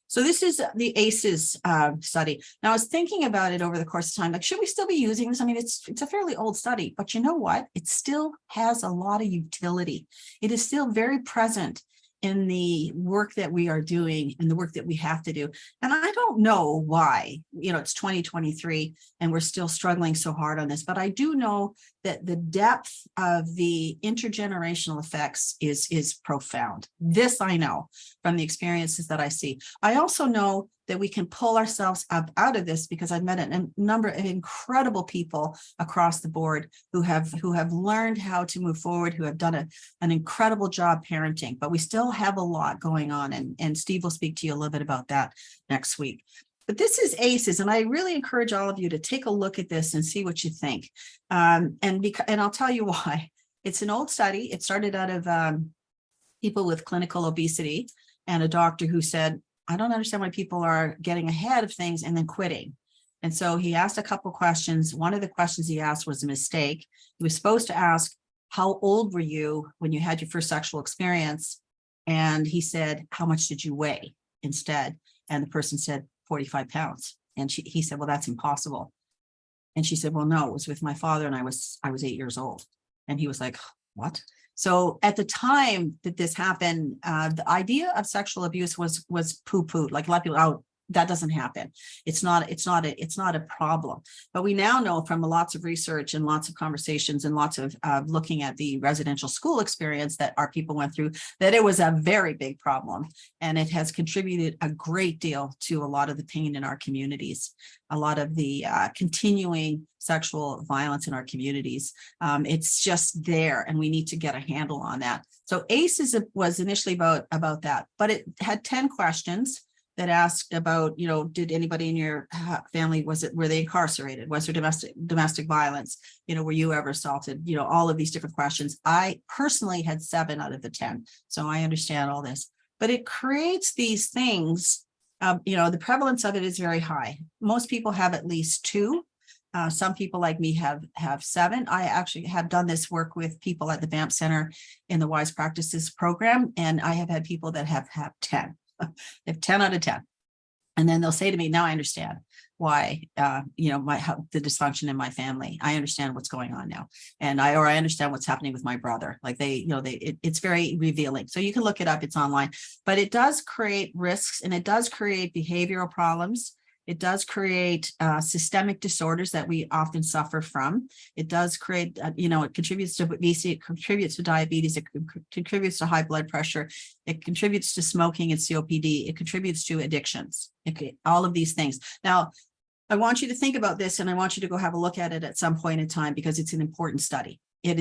So this is the ACEs study. Now, I was thinking about it over the course of time, like, should we still be using this? I mean, it's a fairly old study, but you know what? It still has a lot of utility. It is still very present in the work that we are doing and the work that we have to do. And I don't know why, it's 2023 and we're still struggling so hard on this, but I do know that the depth of the intergenerational effects is profound. This I know from the experiences that I see. I also know that we can pull ourselves up out of this, because I've met a number of incredible people across the board who have learned how to move forward, who have done an incredible job parenting, but we still have a lot going on. And Steve will speak to you a little bit about that next week. But this is ACEs, and I really encourage all of you to take a look at this and see what you think. And I'll tell you why. It's an old study. It started out of people with clinical obesity, and a doctor who said, I don't understand why people are getting ahead of things and then quitting. And so he asked a couple of questions. One of the questions he asked was a mistake. He was supposed to ask, how old were you when you had your first sexual experience? And he said, how much did you weigh instead? And the person said, 45 pounds. And he said, well, that's impossible. And she said, well, no, it was with my father, and I was 8 years old. And he was like, what? So at the time that this happened, the idea of sexual abuse was poo-pooed. Like, a lot of people, oh, that doesn't happen. It's not a problem. But we now know from lots of research and lots of conversations and lots of looking at the residential school experience that our people went through, that it was a very big problem. And it has contributed a great deal to a lot of the pain in our communities, a lot of the continuing sexual violence in our communities. It's just there, and we need to get a handle on that. So ACEs was initially about that, but it had 10 questions that asked about, did anybody in your family, were they incarcerated? Was there domestic violence? Were you ever assaulted? All of these different questions. I personally had 7 out of the 10. So I understand all this, but it creates these things. The prevalence of it is very high. Most people have at least 2. Some people like me have 7. I actually have done this work with people at the Banff Center in the Wise Practices program, and I have had people that have 10. They have 10 out of 10. And then they'll say to me, now I understand why, the dysfunction in my family. I understand what's going on now. And I understand what's happening with my brother. Like it's very revealing. So you can look it up, it's online, but it does create risks, and it does create behavioral problems. It does create systemic disorders that we often suffer from. It does create, it contributes to obesity, it contributes to diabetes, it contributes to high blood pressure, it contributes to smoking and COPD, it contributes to addictions, all of these things. Now, I want you to think about this, and I want you to go have a look at it at some point in time, because it's an important study. It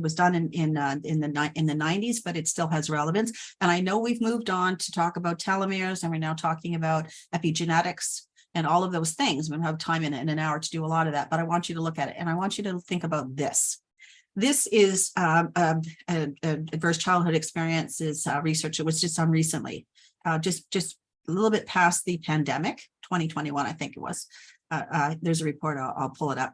was done in the 90s, but it still has relevance. And I know we've moved on to talk about telomeres, and we're now talking about epigenetics and all of those things. We don't have time in an hour to do a lot of that, but I want you to look at it, and I want you to think about this. This is adverse childhood experiences research that was just done recently, just a little bit past the pandemic, 2021, I think it was. There's a report. I'll pull it up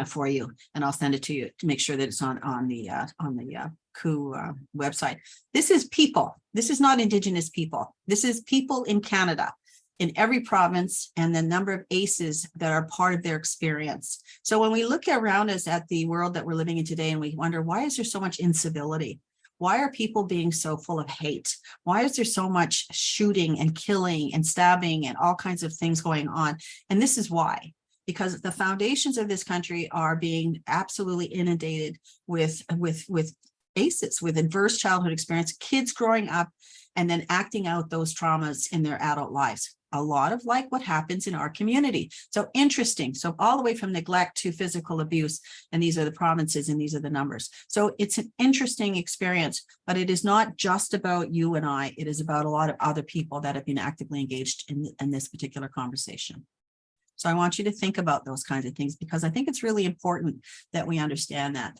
for you, and I'll send it to you to make sure that it's on the COO website. This is people. This is not Indigenous people. This is people in Canada. in every province, and the number of ACEs that are part of their experience. So when we look around us at the world that we're living in today, and we wonder, why is there so much incivility? Why are people being so full of hate? Why is there so much shooting and killing and stabbing and all kinds of things going on? And this is why. Because the foundations of this country are being absolutely inundated with ACEs, with adverse childhood experience, kids growing up and then acting out those traumas in their adult lives. A lot of like what happens in our community. So interesting. So all the way from neglect to physical abuse, and these are the provinces and these are the numbers. So it's an interesting experience, but it is not just about you and I. It is about a lot of other people that have been actively engaged in this particular conversation. So I want you to think about those kinds of things, because I think it's really important that we understand that.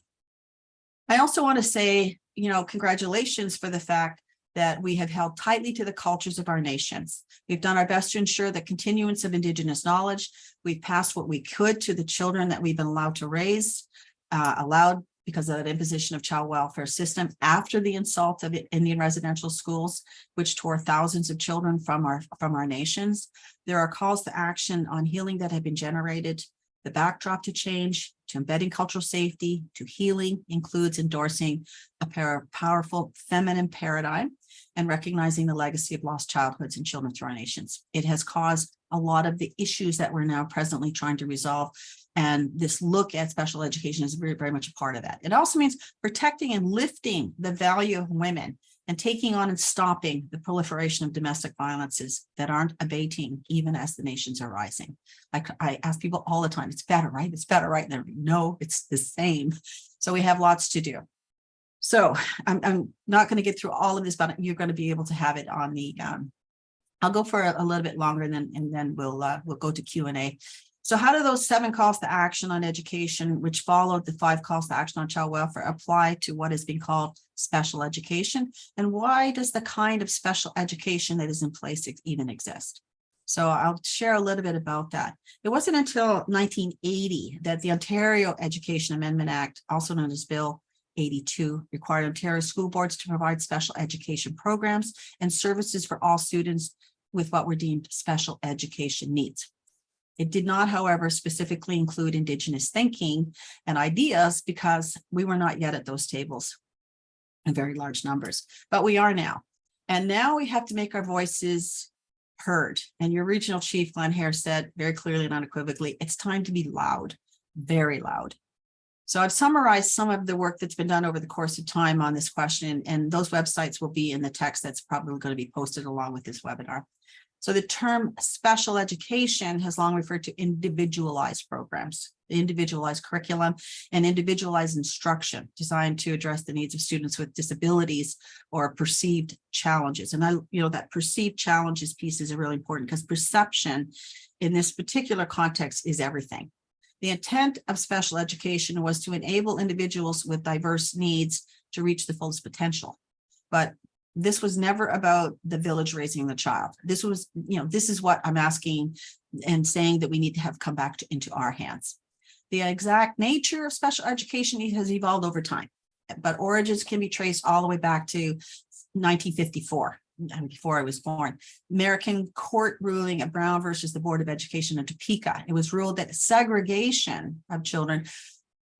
I also want to say, congratulations for the fact that we have held tightly to the cultures of our nations. We've done our best to ensure the continuance of Indigenous knowledge. We've passed what we could to the children that we've been allowed to raise, allowed because of that imposition of child welfare system after the insult of Indian residential schools, which tore thousands of children from our nations. There are calls to action on healing that have been generated. The backdrop to change, to embedding cultural safety, to healing includes endorsing a powerful feminine paradigm and recognizing the legacy of lost childhoods and children through our nations. It has caused a lot of the issues that we're now presently trying to resolve. And this look at special education is very, very much a part of that. It also means protecting and lifting the value of women and taking on and stopping the proliferation of domestic violences that aren't abating even as the nations are rising. I ask people all the time, it's better, right? It's better, right? And they're, no, it's the same. So we have lots to do. So I'm not going to get through all of this, but you're going to be able to have it on the, I'll go for a little bit longer and then we'll go to Q&A. So how do those 7 calls to action on education, which followed the 5 calls to action on child welfare, apply to what is being called special education? And why does the kind of special education that is in place even exist? So I'll share a little bit about that. It wasn't until 1980 that the Ontario Education Amendment Act, also known as Bill 82, required Ontario school boards to provide special education programs and services for all students with what were deemed special education needs. It did not, however, specifically include Indigenous thinking and ideas because we were not yet at those tables in very large numbers, but we are now. And now we have to make our voices heard. And your regional chief, Glenn Hare, said very clearly and unequivocally, it's time to be loud, very loud. So I've summarized some of the work that's been done over the course of time on this question, and those websites will be in the text that's probably going to be posted along with this webinar. So the term special education has long referred to individualized programs, individualized curriculum, and individualized instruction designed to address the needs of students with disabilities or perceived challenges. And that perceived challenges piece is really important because perception in this particular context is everything. The intent of special education was to enable individuals with diverse needs to reach the fullest potential. But this was never about the village raising the child. This was, this is what I'm asking and saying that we need to have come back into our hands. The exact nature of special education has evolved over time, but origins can be traced all the way back to 1954, before I was born. American court ruling of Brown versus the Board of Education in Topeka. It was ruled that segregation of children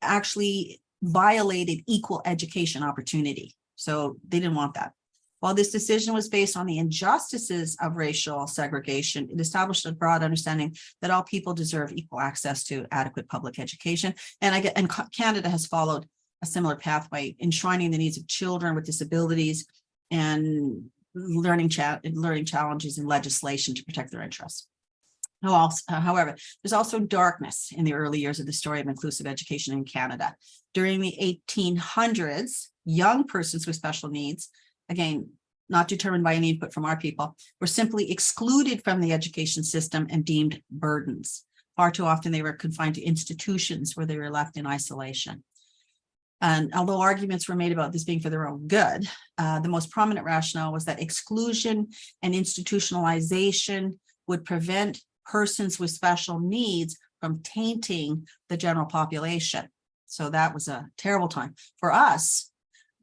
actually violated equal education opportunity. So they didn't want that. While this decision was based on the injustices of racial segregation, it established a broad understanding that all people deserve equal access to adequate public education. And Canada has followed a similar pathway, enshrining the needs of children with disabilities and learning challenges in legislation to protect their interests. However, there's also darkness in the early years of the story of inclusive education in Canada. During the 1800s, young persons with special needs, again, not determined by any input from our people, were simply excluded from the education system and deemed burdens. Far too often they were confined to institutions where they were left in isolation. And although arguments were made about this being for their own good, the most prominent rationale was that exclusion and institutionalization would prevent persons with special needs from tainting the general population. So that was a terrible time. For us,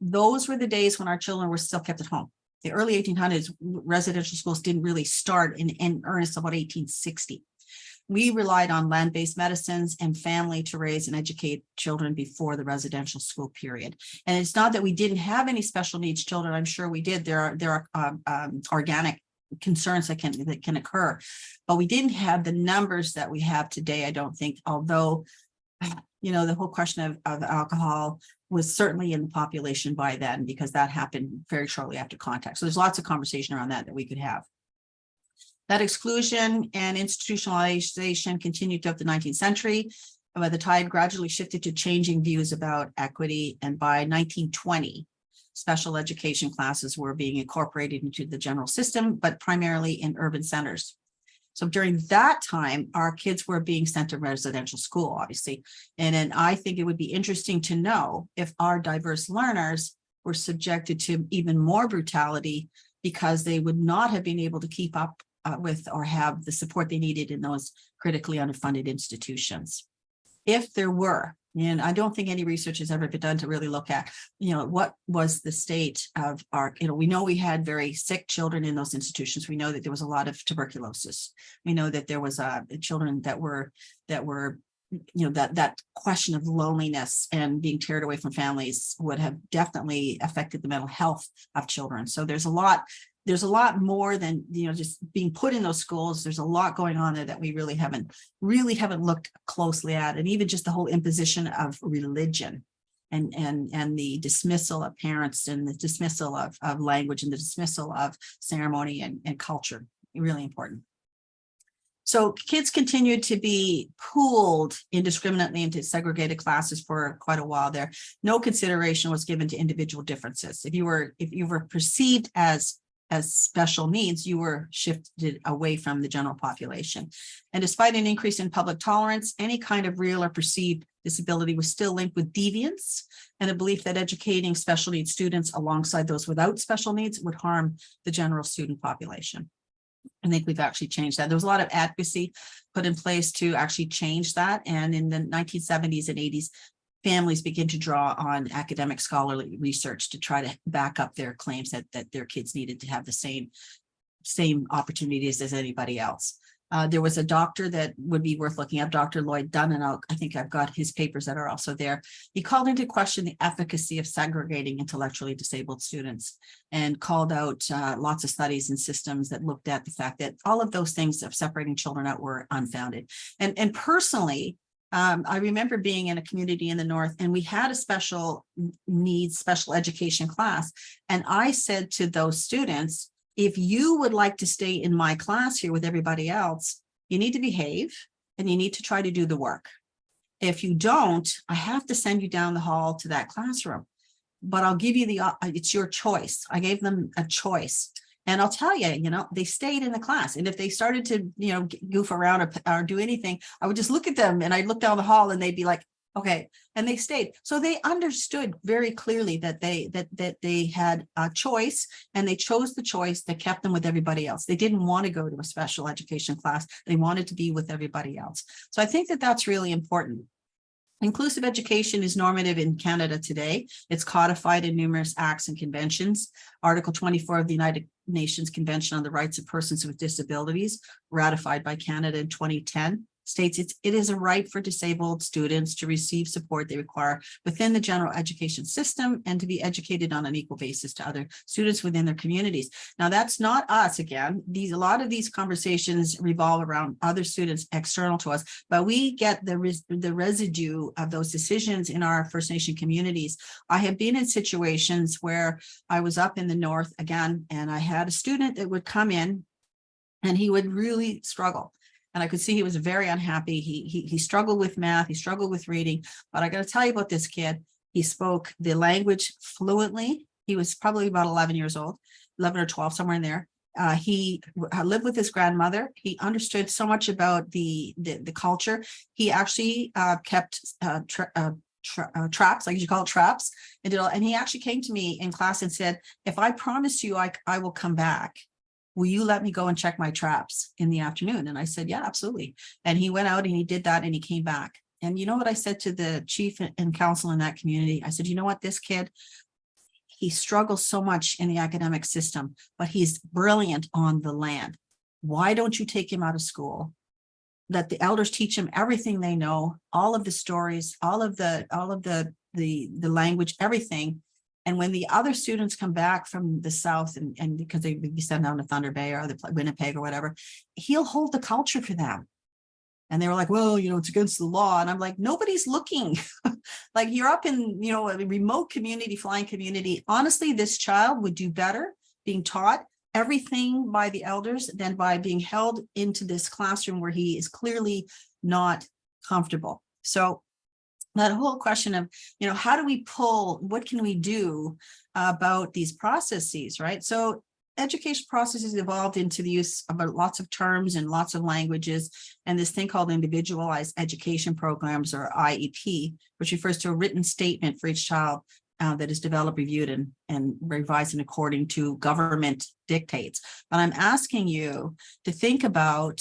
those were the days when our children were still kept at home. The early 1800s residential schools didn't really start in earnest about 1860. We relied on land-based medicines and family to raise and educate children before the residential school period. And it's not that we didn't have any special needs children. I'm sure we did. There are organic concerns that can occur, but we didn't have the numbers that we have today, I don't think, although, you know, the whole question of alcohol was certainly in the population by then, because that happened very shortly after contact. So there's lots of conversation around that we could have. That exclusion and institutionalization continued throughout the 19th century, but the tide gradually shifted to changing views about equity. And by 1920, special education classes were being incorporated into the general system, but primarily in urban centers. So during that time, our kids were being sent to residential school, obviously. And then I think it would be interesting to know if our diverse learners were subjected to even more brutality because they would not have been able to keep up with or have the support they needed in those critically underfunded institutions. If there were, and I don't think any research has ever been done to really look at, you know, what was the state of our, you know, we know we had very sick children in those institutions. We know that there was a lot of tuberculosis. We know that there was children that were, you know, that question of loneliness and being teared away from families would have definitely affected the mental health of children. So there's a lot more than, you know, just being put in those schools. There's a lot going on there that we really haven't looked closely at. And even just the whole imposition of religion and the dismissal of parents and the dismissal of language and the dismissal of ceremony and culture, really important. So kids continued to be pooled indiscriminately into segregated classes for quite a while there. No consideration was given to individual differences. If you were perceived as special needs, you were shifted away from the general population. And despite an increase in public tolerance, any kind of real or perceived disability was still linked with deviance and a belief that educating special needs students alongside those without special needs would harm the general student population. I think we've actually changed that. There was a lot of advocacy put in place to actually change that. And in the 1970s and 80s, families begin to draw on academic scholarly research to try to back up their claims that their kids needed to have the same opportunities as anybody else. There was a doctor that would be worth looking at, Dr. Lloyd Dunn, and I think I've got his papers that are also there. He called into question the efficacy of segregating intellectually disabled students and called out lots of studies and systems that looked at the fact that all of those things of separating children out were unfounded. And personally, I remember being in a community in the North, and we had a special needs, special education class. And I said to those students, if you would like to stay in my class here with everybody else, you need to behave and you need to try to do the work. If you don't, I have to send you down the hall to that classroom, but I'll give you it's your choice. I gave them a choice. And I'll tell you, you know, they stayed in the class. And if they started to, you know, goof around or do anything, I would just look at them and I'd look down the hall and they'd be like, okay. And they stayed. So they understood very clearly that they had a choice, and they chose the choice that kept them with everybody else. They didn't want to go to a special education class. They wanted to be with everybody else. So I think that that's really important. Inclusive education is normative in Canada today. It's codified in numerous acts and conventions. Article 24 of the United Nations Convention on the Rights of Persons with Disabilities, ratified by Canada in 2010, states it is a right for disabled students to receive support they require within the general education system and to be educated on an equal basis to other students within their communities. Now, that's not us again. A lot of these conversations revolve around other students external to us, but we get the residue of those decisions in our First Nation communities. I have been in situations where I was up in the North again, and I had a student that would come in and he would really struggle. And I could see he was very unhappy. He struggled with math. He struggled with reading. But I got to tell you about this kid. He spoke the language fluently. He was probably about 11 years old, 11 or 12, somewhere in there. He lived with his grandmother. He understood so much about the culture. He actually kept traps, like you call it traps, and he actually came to me in class and said, if I promise you I will come back, will you let me go and check my traps in the afternoon? And I said, yeah, absolutely. And he went out and he did that and he came back. And you know what I said to the chief and council in that community? I said, you know what, this kid, he struggles so much in the academic system, but he's brilliant on the land. Why don't you take him out of school? Let the elders teach him everything they know, all of the stories, all of the language, everything. And when the other students come back from the South, and because they be sent down to Thunder Bay or Winnipeg or whatever, he'll hold the culture for them. And they were like, well, it's against the law. And I'm like, nobody's looking. Like, you're up in, a remote community, flying community. Honestly, this child would do better being taught everything by the elders than by being held into this classroom where he is clearly not comfortable. So that whole question of, how do we what can we do about these processes, right? So education processes evolved into the use of lots of terms and lots of languages, and this thing called individualized education programs, or IEP, which refers to a written statement for each child that is developed, reviewed, and revised in according to government dictates. But I'm asking you to think about,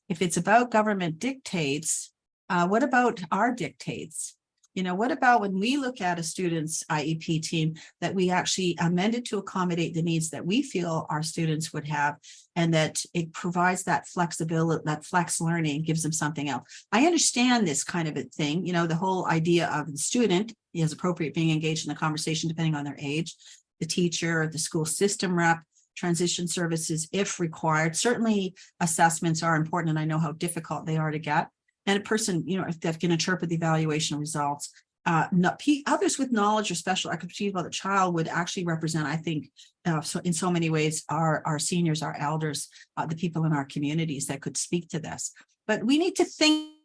if it's about government dictates, what about our dictates? What about when we look at a student's IEP team, that we actually amend it to accommodate the needs that we feel our students would have, and that it provides that flexibility, that flex learning, gives them something else. I understand this kind of a thing, the whole idea of the student is appropriate being engaged in the conversation depending on their age, the teacher, the school system rep, transition services if required. Certainly assessments are important, and I know how difficult they are to get. And a person, if that can interpret the evaluation results, others with knowledge or special expertise about the child would actually represent, I think, so in so many ways, our seniors, our elders, the people in our communities that could speak to this. But we need to think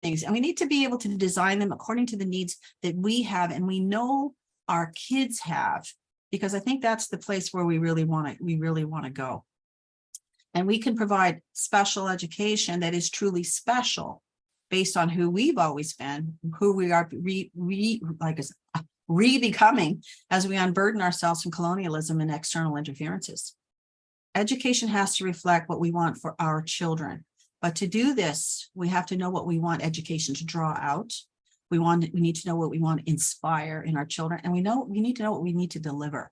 things, and we need to be able to design them according to the needs that we have, and we know our kids have, because I think that's the place where we really want to go. And we can provide special education that is truly special based on who we've always been, who we are re-becoming as we unburden ourselves from colonialism and external interferences. Education has to reflect what we want for our children. But to do this, we have to know what we want education to draw out. We need to know what we want to inspire in our children. And we need to know what we need to deliver.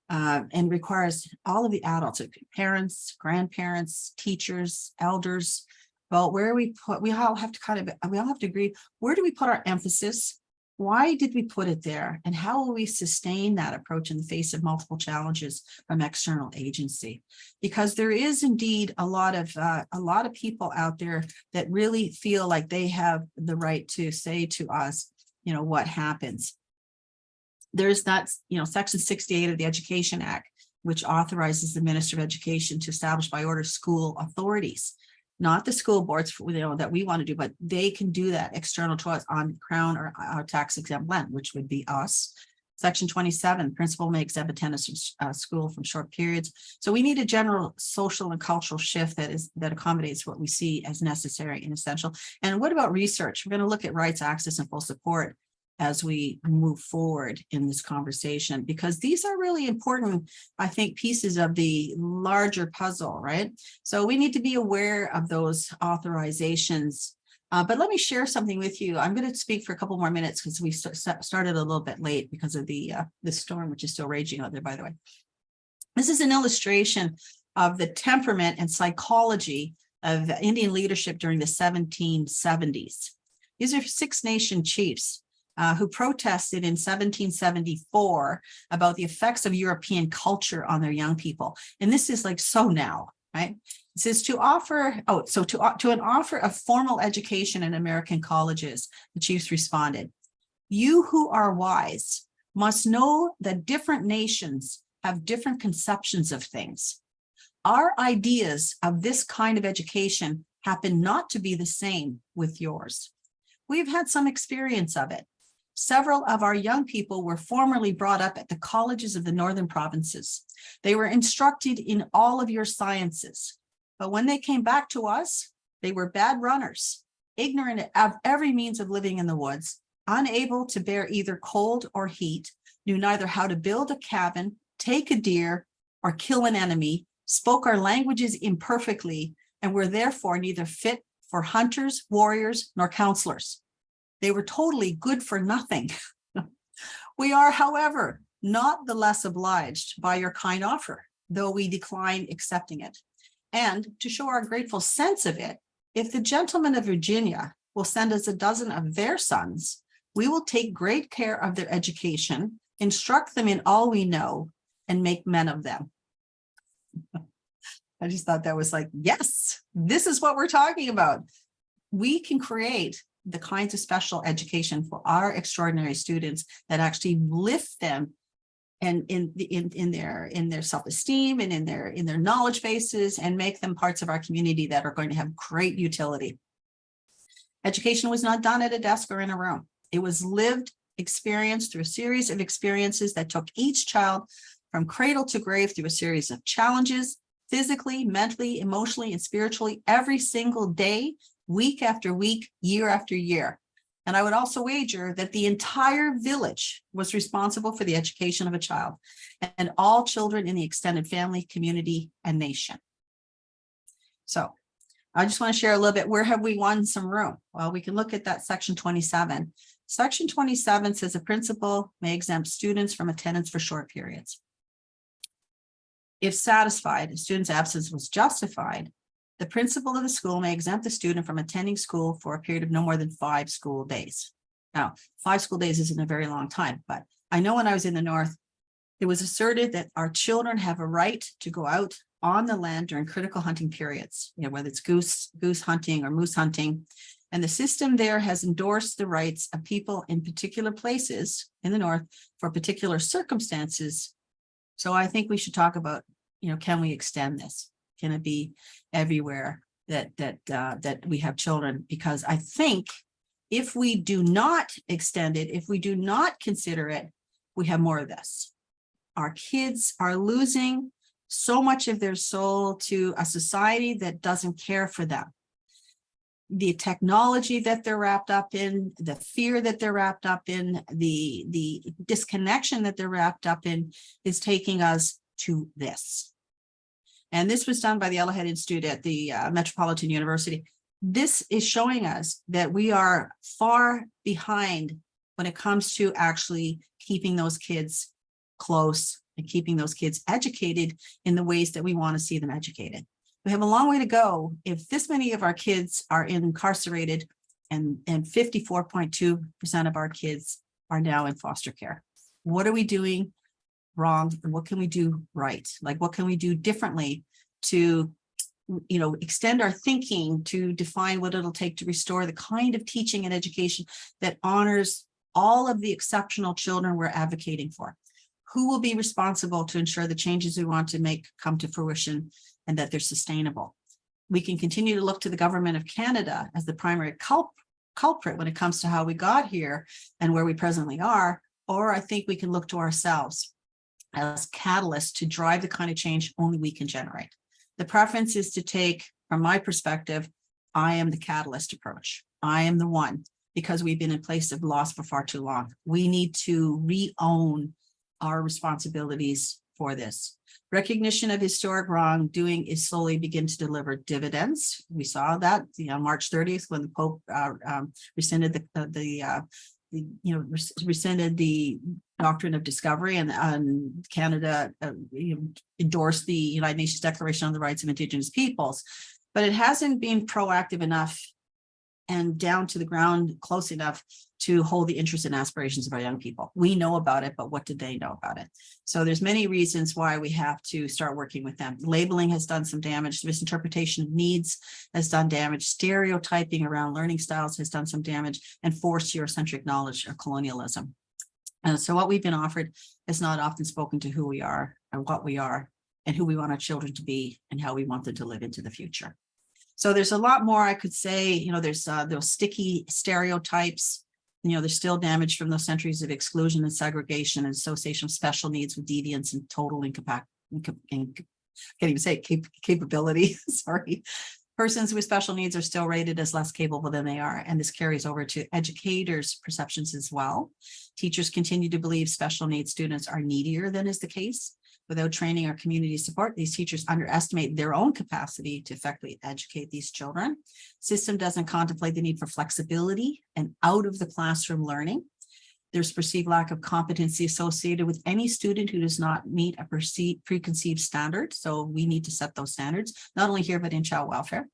And requires all of the adults, parents, grandparents, teachers, elders. Well, we all have to agree, where do we put our emphasis? Why did we put it there? And how will we sustain that approach in the face of multiple challenges from external agency? Because there is indeed a lot of people out there that really feel like they have the right to say to us, what happens. There's that, Section 68 of the Education Act, which authorizes the Minister of Education to establish by order school authorities, not the school boards that we want to do, but they can do that external to us on Crown or tax exempt land, which would be us. Section 27, principal may exempt attendance from school from short periods. So we need a general social and cultural shift that accommodates what we see as necessary and essential. And what about research? We're going to look at rights, access, and full support as we move forward in this conversation, because these are really important, I think, pieces of the larger puzzle, right? So we need to be aware of those authorizations. But let me share something with you. I'm going to speak for a couple more minutes because we started a little bit late because of the storm, which is still raging out there, by the way. This is an illustration of the temperament and psychology of Indian leadership during the 1770s. These are Six Nation chiefs who protested in 1774 about the effects of European culture on their young people. And this is like so now, right? It says to an offer of formal education in American colleges, the chiefs responded, "You who are wise must know that different nations have different conceptions of things. Our ideas of this kind of education happen not to be the same with yours. We've had some experience of it. Several of our young people were formerly brought up at the colleges of the northern provinces. They were instructed in all of your sciences. But when they came back to us, they were bad runners, ignorant of every means of living in the woods, unable to bear either cold or heat, knew neither how to build a cabin, take a deer, or kill an enemy, spoke our languages imperfectly, and were therefore neither fit for hunters, warriors, nor counselors. They were totally good for nothing. We are, however, not the less obliged by your kind offer, though we decline accepting it. And to show our grateful sense of it, if the gentlemen of Virginia will send us a dozen of their sons, we will take great care of their education, instruct them in all we know, and make men of them. I just thought that was like, yes, this is what we're talking about. We can create the kinds of special education for our extraordinary students that actually lift them and in their self-esteem and in their knowledge bases, and make them parts of our community that are going to have great utility. Education was not done at a desk or in a room. It was lived experience through a series of experiences that took each child from cradle to grave through a series of challenges, physically, mentally, emotionally, and spiritually, every single day, week after week, year after year. And I would also wager that the entire village was responsible for the education of a child, and all children in the extended family, community, and nation. So I just want to share a little bit, where have we won some room? Well, we can look at that section 27. Section 27 says a principal may exempt students from attendance for short periods. If satisfied, a student's absence was justified, the principal of the school may exempt the student from attending school for a period of no more than 5 school days. Now, 5 school days isn't a very long time, but I know when I was in the North, it was asserted that our children have a right to go out on the land during critical hunting periods, whether it's goose hunting or moose hunting. And the system there has endorsed the rights of people in particular places in the North for particular circumstances. So I think we should talk about, can we extend this? Can it be everywhere that we have children? Because I think if we do not extend it, if we do not consider it, we have more of this. Our kids are losing so much of their soul to a society that doesn't care for them. The technology that they're wrapped up in, the fear that they're wrapped up in, the disconnection that they're wrapped up in is taking us to this. And this was done by the Yellowhead Institute at the Metropolitan University. This is showing us that we are far behind when it comes to actually keeping those kids close and keeping those kids educated in the ways that we want to see them educated. We have a long way to go if this many of our kids are incarcerated, and 54.2% of our kids are now in foster care. What are we doing wrong, and what can we do right? Like, what can we do differently to, extend our thinking to define what it'll take to restore the kind of teaching and education that honors all of the exceptional children we're advocating for? Who will be responsible to ensure the changes we want to make come to fruition and that they're sustainable? We can continue to look to the government of Canada as the primary culprit when it comes to how we got here and where we presently are, or I think we can look to ourselves as catalysts to drive the kind of change only we can generate. The preference is to take, from my perspective, I am the catalyst approach. I am the one, because we've been in place of loss for far too long. We need to re-own our responsibilities for this. Recognition of historic wrongdoing is slowly begin to deliver dividends. We saw that March 30th when the Pope rescinded rescinded the doctrine of discovery, and Canada endorsed the United Nations Declaration on the Rights of Indigenous Peoples, but it hasn't been proactive enough and down to the ground close enough to hold the interests and aspirations of our young people. We know about it, but what did they know about it? So there's many reasons why we have to start working with them. Labeling has done some damage. Misinterpretation of needs has done damage. Stereotyping around learning styles has done some damage, and forced Eurocentric knowledge of colonialism. And so what we've been offered is not often spoken to who we are and what we are and who we want our children to be and how we want them to live into the future. So there's a lot more I could say. There's those sticky stereotypes. There's still damage from those centuries of exclusion and segregation and association of special needs with deviance and total capability. Sorry. Persons with special needs are still rated as less capable than they are, and this carries over to educators' perceptions as well. Teachers continue to believe special needs students are needier than is the case. Without training or community support, these teachers underestimate their own capacity to effectively educate these children. System doesn't contemplate the need for flexibility and out of the classroom learning. There's perceived lack of competency associated with any student who does not meet a preconceived standard. So we need to set those standards, not only here, but in child welfare.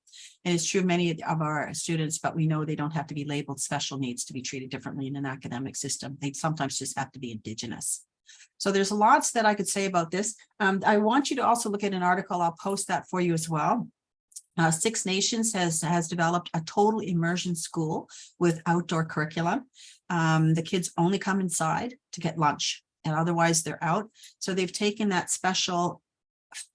And it's true of many of our students, but we know they don't have to be labeled special needs to be treated differently in an academic system. They sometimes just have to be Indigenous. So there's lots that I could say about this. I want you to also look at an article. I'll post that for you as well. Six Nations has developed a total immersion school with outdoor curriculum. The kids only come inside to get lunch, and otherwise they're out. So they've taken that special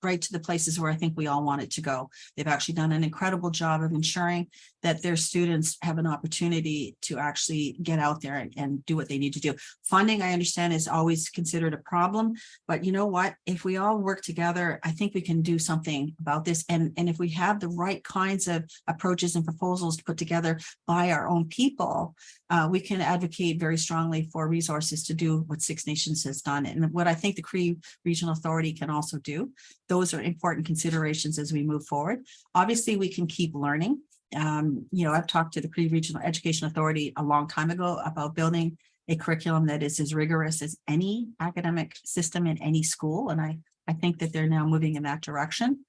right to the places where I think we all want it to go. They've actually done an incredible job of ensuring that their students have an opportunity to actually get out there and do what they need to do. Funding, I understand, is always considered a problem, but you know what? If we all work together, I think we can do something about this. And if we have the right kinds of approaches and proposals to put together by our own people, we can advocate very strongly for resources to do what Six Nations has done. And what I think the Cree Regional Authority can also do. Those are important considerations as we move forward. Obviously, we can keep learning. I've talked to the Cree Regional Education Authority a long time ago about building a curriculum that is as rigorous as any academic system in any school. And I think that they're now moving in that direction.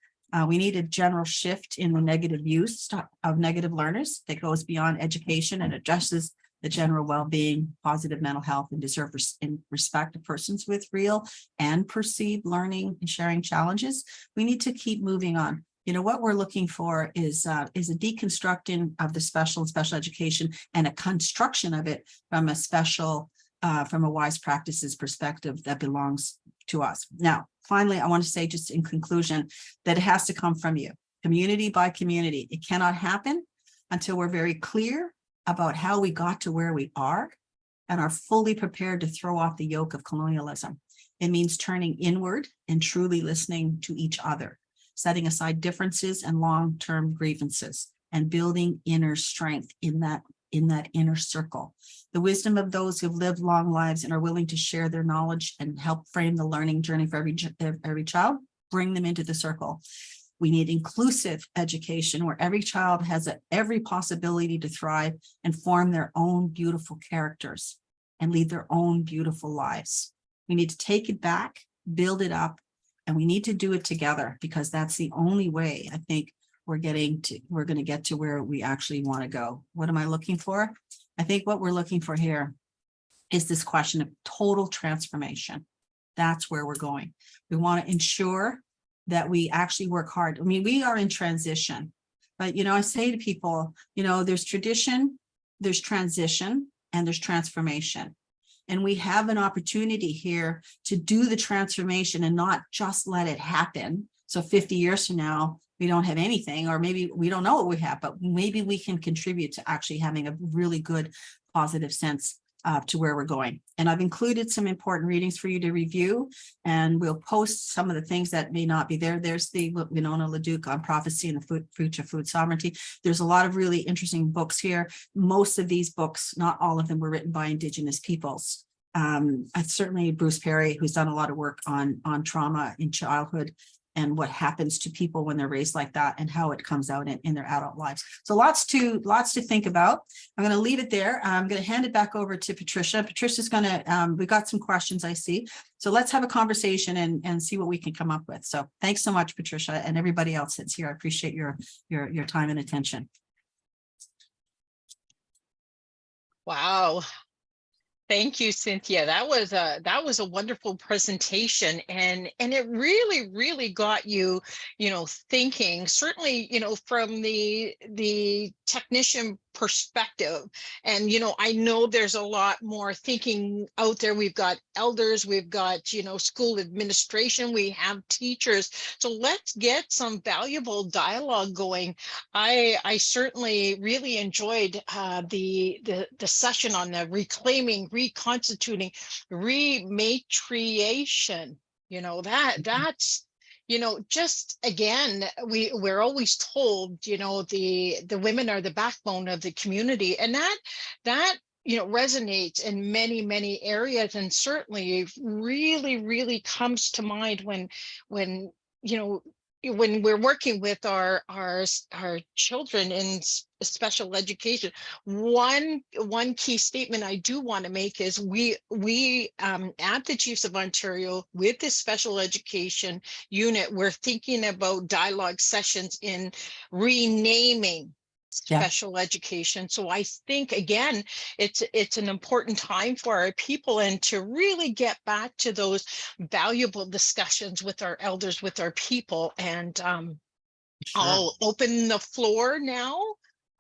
We need a general shift in the negative use of negative learners that goes beyond education and addresses the general well-being, positive mental health, and deserve and respect of persons with real and perceived learning and sharing challenges. We need to keep moving on. What we're looking for is a deconstructing of the special and special education and a construction of it from a wise practices perspective that belongs to us. Now, finally, I want to say just in conclusion that it has to come from you, community by community. It cannot happen until we're very clear about how we got to where we are and are fully prepared to throw off the yoke of colonialism. It means turning inward and truly listening to each other, setting aside differences and long-term grievances, and building inner strength in that inner circle. The wisdom of those who've lived long lives and are willing to share their knowledge and help frame the learning journey for every child, bring them into the circle. We need inclusive education where every child has every possibility to thrive and form their own beautiful characters and lead their own beautiful lives. We need to take it back, build it up, and we need to do it together, because that's the only way I think we're going to get to where we actually want to go. What am I looking for? I think what we're looking for here is this question of total transformation. That's where we're going. We want to ensure that we actually work hard. I mean, we are in transition, but, I say to people, there's tradition, there's transition, and there's transformation. And we have an opportunity here to do the transformation and not just let it happen. So 50 years from now, we don't have anything, or maybe we don't know what we have, but maybe we can contribute to actually having a really good, positive sense to where we're going. And I've included some important readings for you to review, and we'll post some of the things that may not be there. There's the Winona LaDuke on prophecy and the future food sovereignty. There's a lot of really interesting books here. Most of these books, not all of them, were written by Indigenous peoples. Certainly Bruce Perry, who's done a lot of work on trauma in childhood and what happens to people when they're raised like that and how it comes out in their adult lives. So lots to think about. I'm going to leave it there. I'm going to hand it back over to Patricia. Patricia's going to, we've got some questions I see. So let's have a conversation and see what we can come up with. So thanks so much, Patricia, and everybody else that's here. I appreciate your time and attention. Wow. Thank you, Cynthia. That was a wonderful presentation, and it really got you, thinking. Certainly, from the technician perspective, and I know there's a lot more thinking out there. We've got elders, we've got school administration, we have teachers. So let's get some valuable dialogue going. I certainly really enjoyed the session on the reclaiming, reconstituting, rematriation. That's just again, we're always told, the women are the backbone of the community, and that resonates in many areas, and certainly really comes to mind when when we're working with our children in special education, one key statement I do want to make is we at the Chiefs of Ontario, with this special education unit, we're thinking about dialogue sessions in renaming special education. So I think, again, it's an important time for our people, and to really get back to those valuable discussions with our elders, with our people. And I'll open the floor now,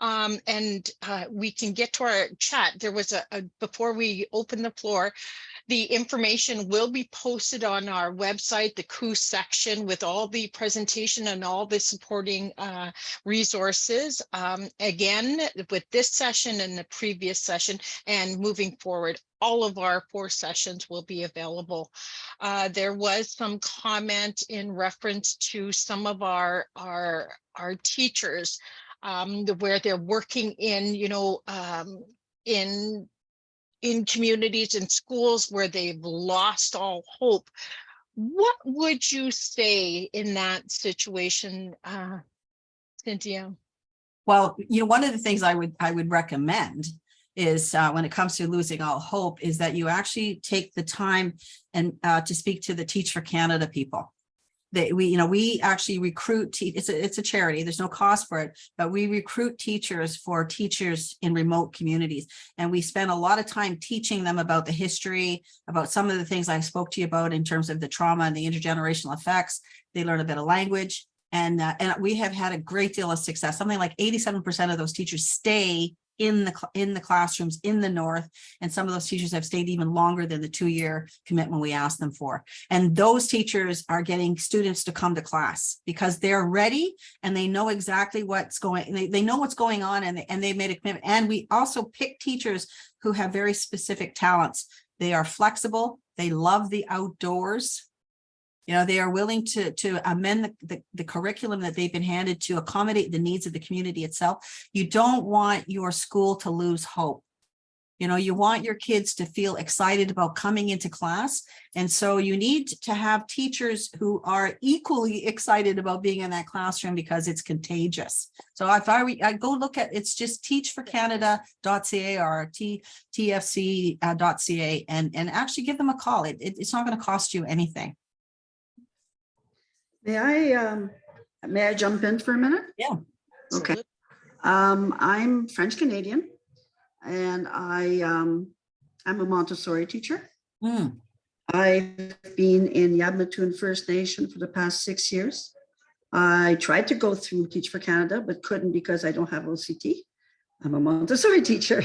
and we can get to our chat. There was before we open the floor, the information will be posted on our website, the COO section, with all the presentation and all the supporting resources. Again, with this session and the previous session and moving forward, all of our 4 sessions will be available. There was some comment in reference to some of our teachers, where they're working in, in communities and schools where they've lost all hope. What would you say in that situation, Cynthia? Well, one of the things I would recommend is when it comes to losing all hope is that you actually take the time and to speak to the Teach for Canada people. We actually recruit, it's a charity, there's no cost for it, but we recruit teachers for teachers in remote communities. And we spend a lot of time teaching them about the history, about some of the things I spoke to you about in terms of the trauma and the intergenerational effects. They learn a bit of language, and we have had a great deal of success. Something like 87% of those teachers stay in the classrooms in the North, and some of those teachers have stayed even longer than the 2-year commitment we asked them for. And those teachers are getting students to come to class because they're ready and they know exactly what's going. They know what's going on, and they've made a commitment. And we also pick teachers who have very specific talents. They are flexible. They love the outdoors. They are willing to amend the curriculum that they've been handed to accommodate the needs of the community itself. You don't want your school to lose hope. You want your kids to feel excited about coming into class. And so you need to have teachers who are equally excited about being in that classroom because it's contagious. So if I go look at, it's just teachforcanada.ca or tfc.ca and actually give them a call. It's not going to cost you anything. May I jump in for a minute? Yeah. Okay. I'm French Canadian, and I'm a Montessori teacher. I've been in Yabmatun First Nation for the past 6 years. I tried to go through Teach for Canada, but couldn't because I don't have OCT. I'm a Montessori teacher.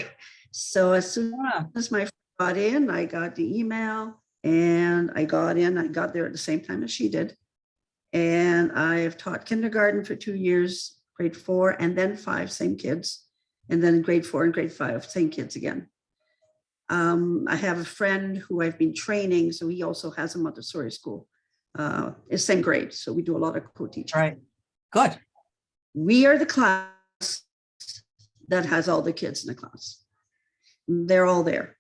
So as soon as my friend got in, I got the email and I got in. I got there at the same time as she did. And I've taught kindergarten for 2 years, grade 4, and then 5, same kids. And then grade 4 and grade 5, same kids again. I have a friend who I've been training, so he also has a Montessori school. It's same grade, so we do a lot of co-teaching. Right. Good. We are the class that has all the kids in the class. They're all there.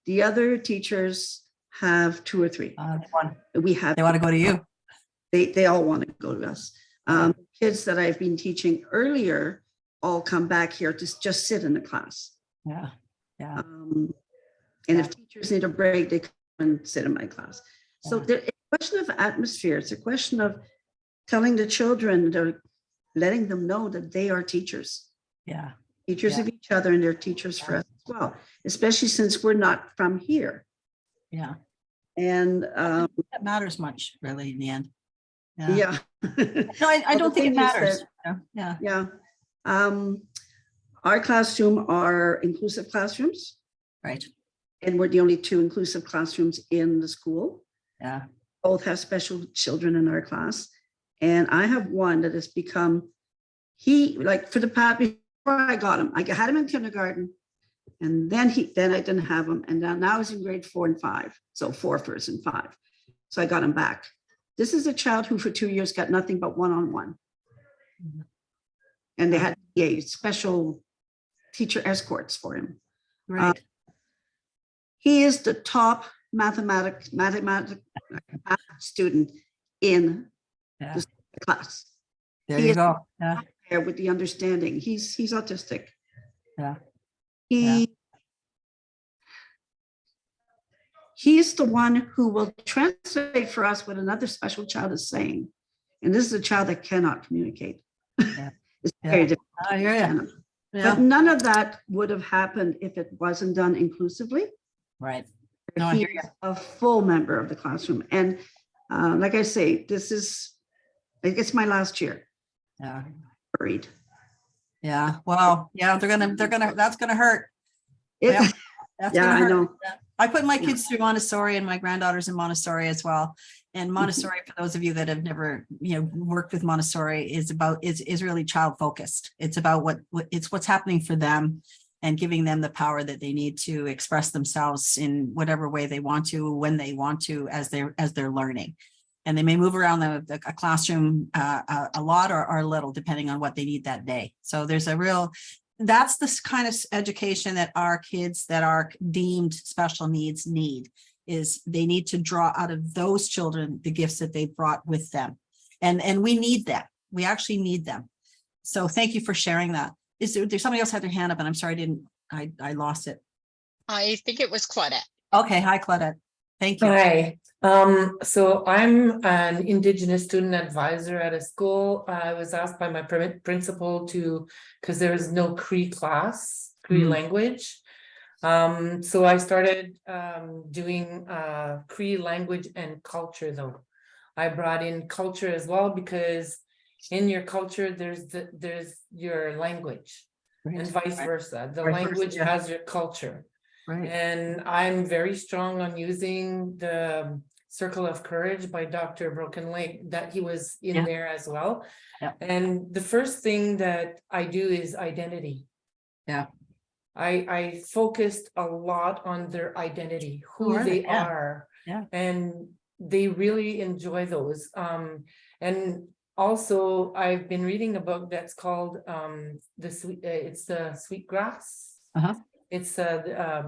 The other teachers have 2 or 3. They want to go to you. They all want to go to us. Kids that I've been teaching earlier all come back here to just sit in the class. Yeah. And if teachers need a break, they come and sit in my class. So it's a question of atmosphere. It's a question of telling the children, letting them know that they are teachers. Yeah. Teachers of each other, and they're teachers for us as well, especially since we're not from here. Yeah. And that matters much, really, in the end. Yeah. No, I don't think it matters. Yeah. Our classroom are inclusive classrooms. Right. And we're the only 2 inclusive classrooms in the school. Yeah. Both have special children in our class. And I have one that has become, for the past, before I got him, I had him in kindergarten. And then I didn't have him. And now he's in grade 4 and 5. So 4 first and 5. So I got him back. This is a child who for 2 years got nothing but one-on-one. And they had a special teacher escorts for him. Right. He is the top mathematics student in the the class. There He you is go. Yeah, there with the understanding. He's autistic. yeah, He's the one who will translate for us what another special child is saying. And this is a child that cannot communicate. yeah, It's yeah. very difficult. I hear you. But Yeah, none of that would have happened if it wasn't done inclusively. right. No, I He hear you. is a full member of the classroom. And like I say, it's my last year. Yeah, Worried. yeah. Well, yeah, that's gonna hurt. It, Yeah, that's yeah, gonna I hurt. know. Yeah. I put my Yeah. kids through Montessori and my granddaughter's in Montessori as well. And Montessori, for those of you that have never, worked with Montessori, is really child focused. It's about what's happening for them and giving them the power that they need to express themselves in whatever way they want to, when they want to, as they're learning. And they may move around a classroom a lot or a little, depending on what they need that day. So that's the kind of education that our kids that are deemed special needs need, is they need to draw out of those children the gifts that they brought with them. And we need them. We actually need them. So thank you for sharing that. There's somebody else had their hand up, and I'm sorry, I lost it. I think it was Claudette. Okay. Hi, Claudette. Thank you. Hi. So I'm an Indigenous student advisor at a school. I was asked by my principal because there is no Cree class, Cree language. So I started doing Cree language and culture though. I brought in culture as well, because in your culture, there's your language, Right. and vice versa. The Vice versa, language yeah. has your culture. Right. And I'm very strong on using the Circle of Courage by Dr. Broken Lake, that he was in there as well. Yeah. And the first thing that I do is identity. Yeah. I focused a lot on their identity, who are they they? Yeah. are. Yeah. And they really enjoy those. And also I've been reading a book that's called it's the Sweetgrass. Uh-huh. It's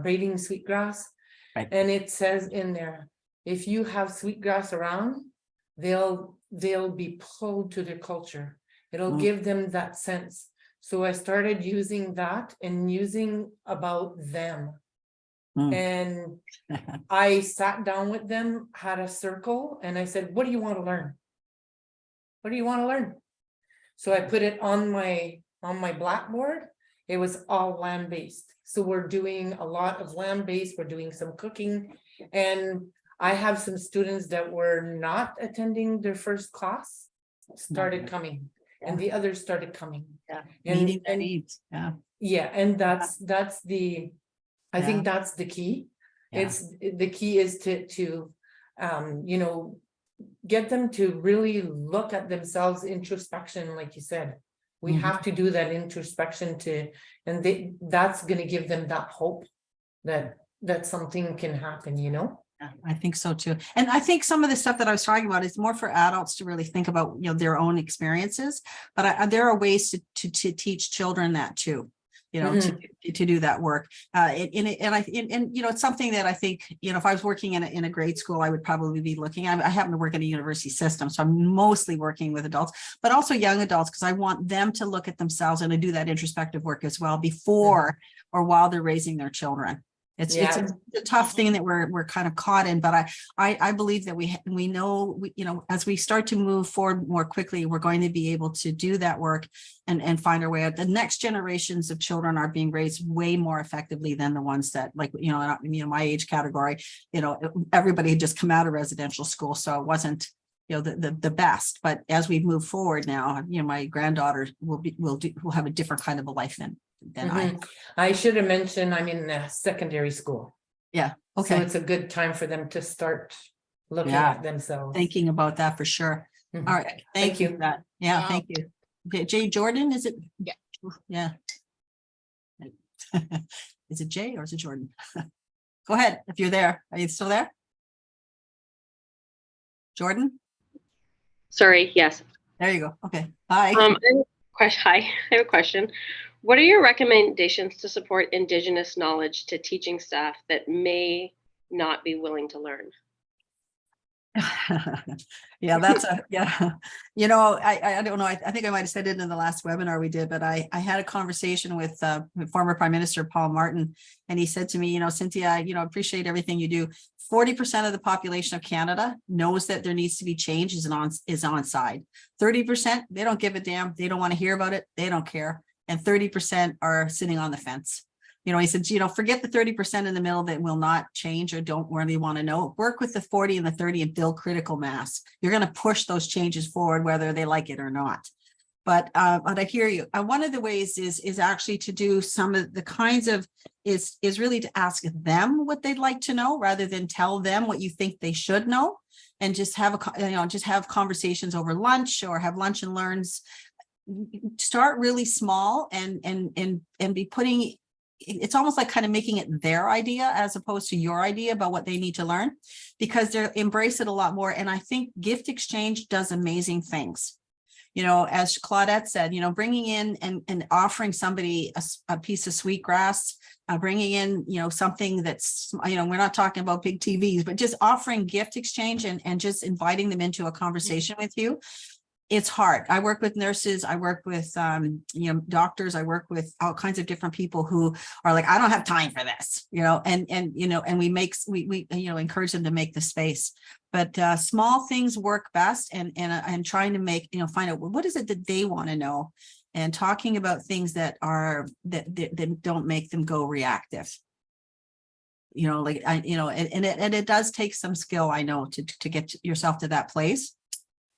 braiding sweetgrass. Right. And it says in there, if you have sweetgrass around, they'll be pulled to their culture. It'll give them that sense. So I started using that and using about them. And I sat down with them, had a circle, and I said, what do you want to learn? What do you want to learn? So I put it on my blackboard. It was all land-based. So we're doing a lot of land-based, we're doing some cooking. And I have some students that were not attending their first class, started coming, and the others started coming. Yeah. And, Meeting their needs. Yeah. yeah, and that's the, I think that's the key. Yeah. The key is to get them to really look at themselves, introspection, like you said. We have to do that introspection that's going to give them that hope that something can happen, Yeah, I think so too. And I think some of the stuff that I was talking about is more for adults to really think about, their own experiences, but there are ways to teach children that too, to do that work. It's something that I think, if I was working in a grade school, I would probably be looking. I happen to work in a university system, so I'm mostly working with adults, but also young adults, because I want them to look at themselves and to do that introspective work as well before or while they're raising their children. It's a tough thing that we're kind of caught in, but I believe that we know, as we start to move forward more quickly, we're going to be able to do that work and find our way out. The next generations of children are being raised way more effectively than the ones that, like, my age category, everybody had just come out of residential school, so it wasn't the best. But as we move forward now, my granddaughter will have a different kind of a life than I should have mentioned I'm in secondary school. Yeah. Okay. So it's a good time for them to start looking at themselves. Thinking about that for sure. All right. Thank you for that. Yeah. Wow. Thank you. Jay Jordan, is it? Yeah. Yeah. Is it Jay or is it Jordan? Go ahead if you're there. Are you still there? Jordan? Sorry, yes. There you go. Okay. Hi. Hi, I have a question. What are your recommendations to support Indigenous knowledge to teaching staff that may not be willing to learn? Yeah, that's yeah. You know, I don't know. I think I might have said it in the last webinar we did, but I had a conversation with former Prime Minister Paul Martin, and he said to me, you know, Cynthia, you know, appreciate everything you do. 40% of the population of Canada knows that there needs to be change, is on side. 30%, they don't give a damn. They don't want to hear about it. They don't care. And 30% are sitting on the fence. You know, he said, you know, forget the 30% in the middle that will not change or don't really want to know. Work with the 40 and the 30 and build critical mass. You're going to push those changes forward, whether they like it or not. But I hear you. One of the ways is actually to do some of the kinds of is really to ask them what they'd like to know rather than tell them what you think they should know, and just have just have conversations over lunch or have lunch and learns. Start really small and be putting. It's almost like kind of making it their idea as opposed to your idea about what they need to learn, because they embrace it a lot more. And I think gift exchange does amazing things. You know, as Claudette said, you know, bringing in and offering somebody a piece of sweetgrass, bringing in, you know, something that's, you know, we're not talking about big TVs, but just offering gift exchange and just inviting them into a conversation with you. It's hard. I work with nurses. I work with, you know, doctors. I work with all kinds of different people who are like, I don't have time for this, you know, and, you know, and we you know, encourage them to make the space, but small things work best. And trying to make, you know, find out what is it that they want to know, and talking about things that are, that don't make them go reactive. You know, like, you know, and it does take some skill, I know, to get yourself to that place.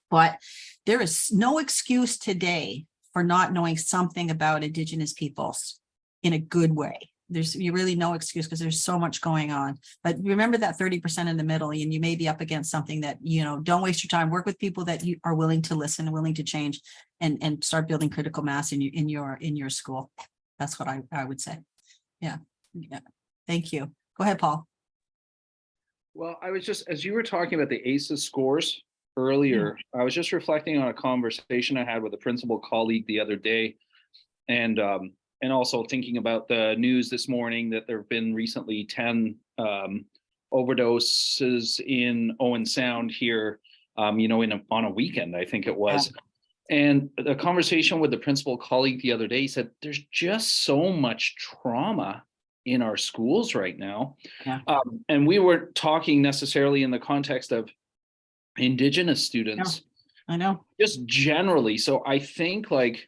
But there is no excuse today for not knowing something about Indigenous peoples in a good way. There's really no excuse, because there's so much going on. But remember that 30% in the middle, and you may be up against something that, you know, don't waste your time. Work with people that you are willing to listen, willing to change, and start building critical mass in your school. That's what I would say. Yeah. Thank you. Go ahead, Paul. Well, I was just, as you were talking about the ACEs scores earlier, I was just reflecting on a conversation I had with a principal colleague the other day, and also thinking about the news this morning that there have been recently 10 overdoses in Owen Sound here, you know, on a weekend, I think it was. Yeah. And the conversation with the principal colleague the other day, he said, there's just so much trauma in our schools right now. Yeah. And we weren't talking necessarily in the context of Indigenous students. I know. Just generally. So I think like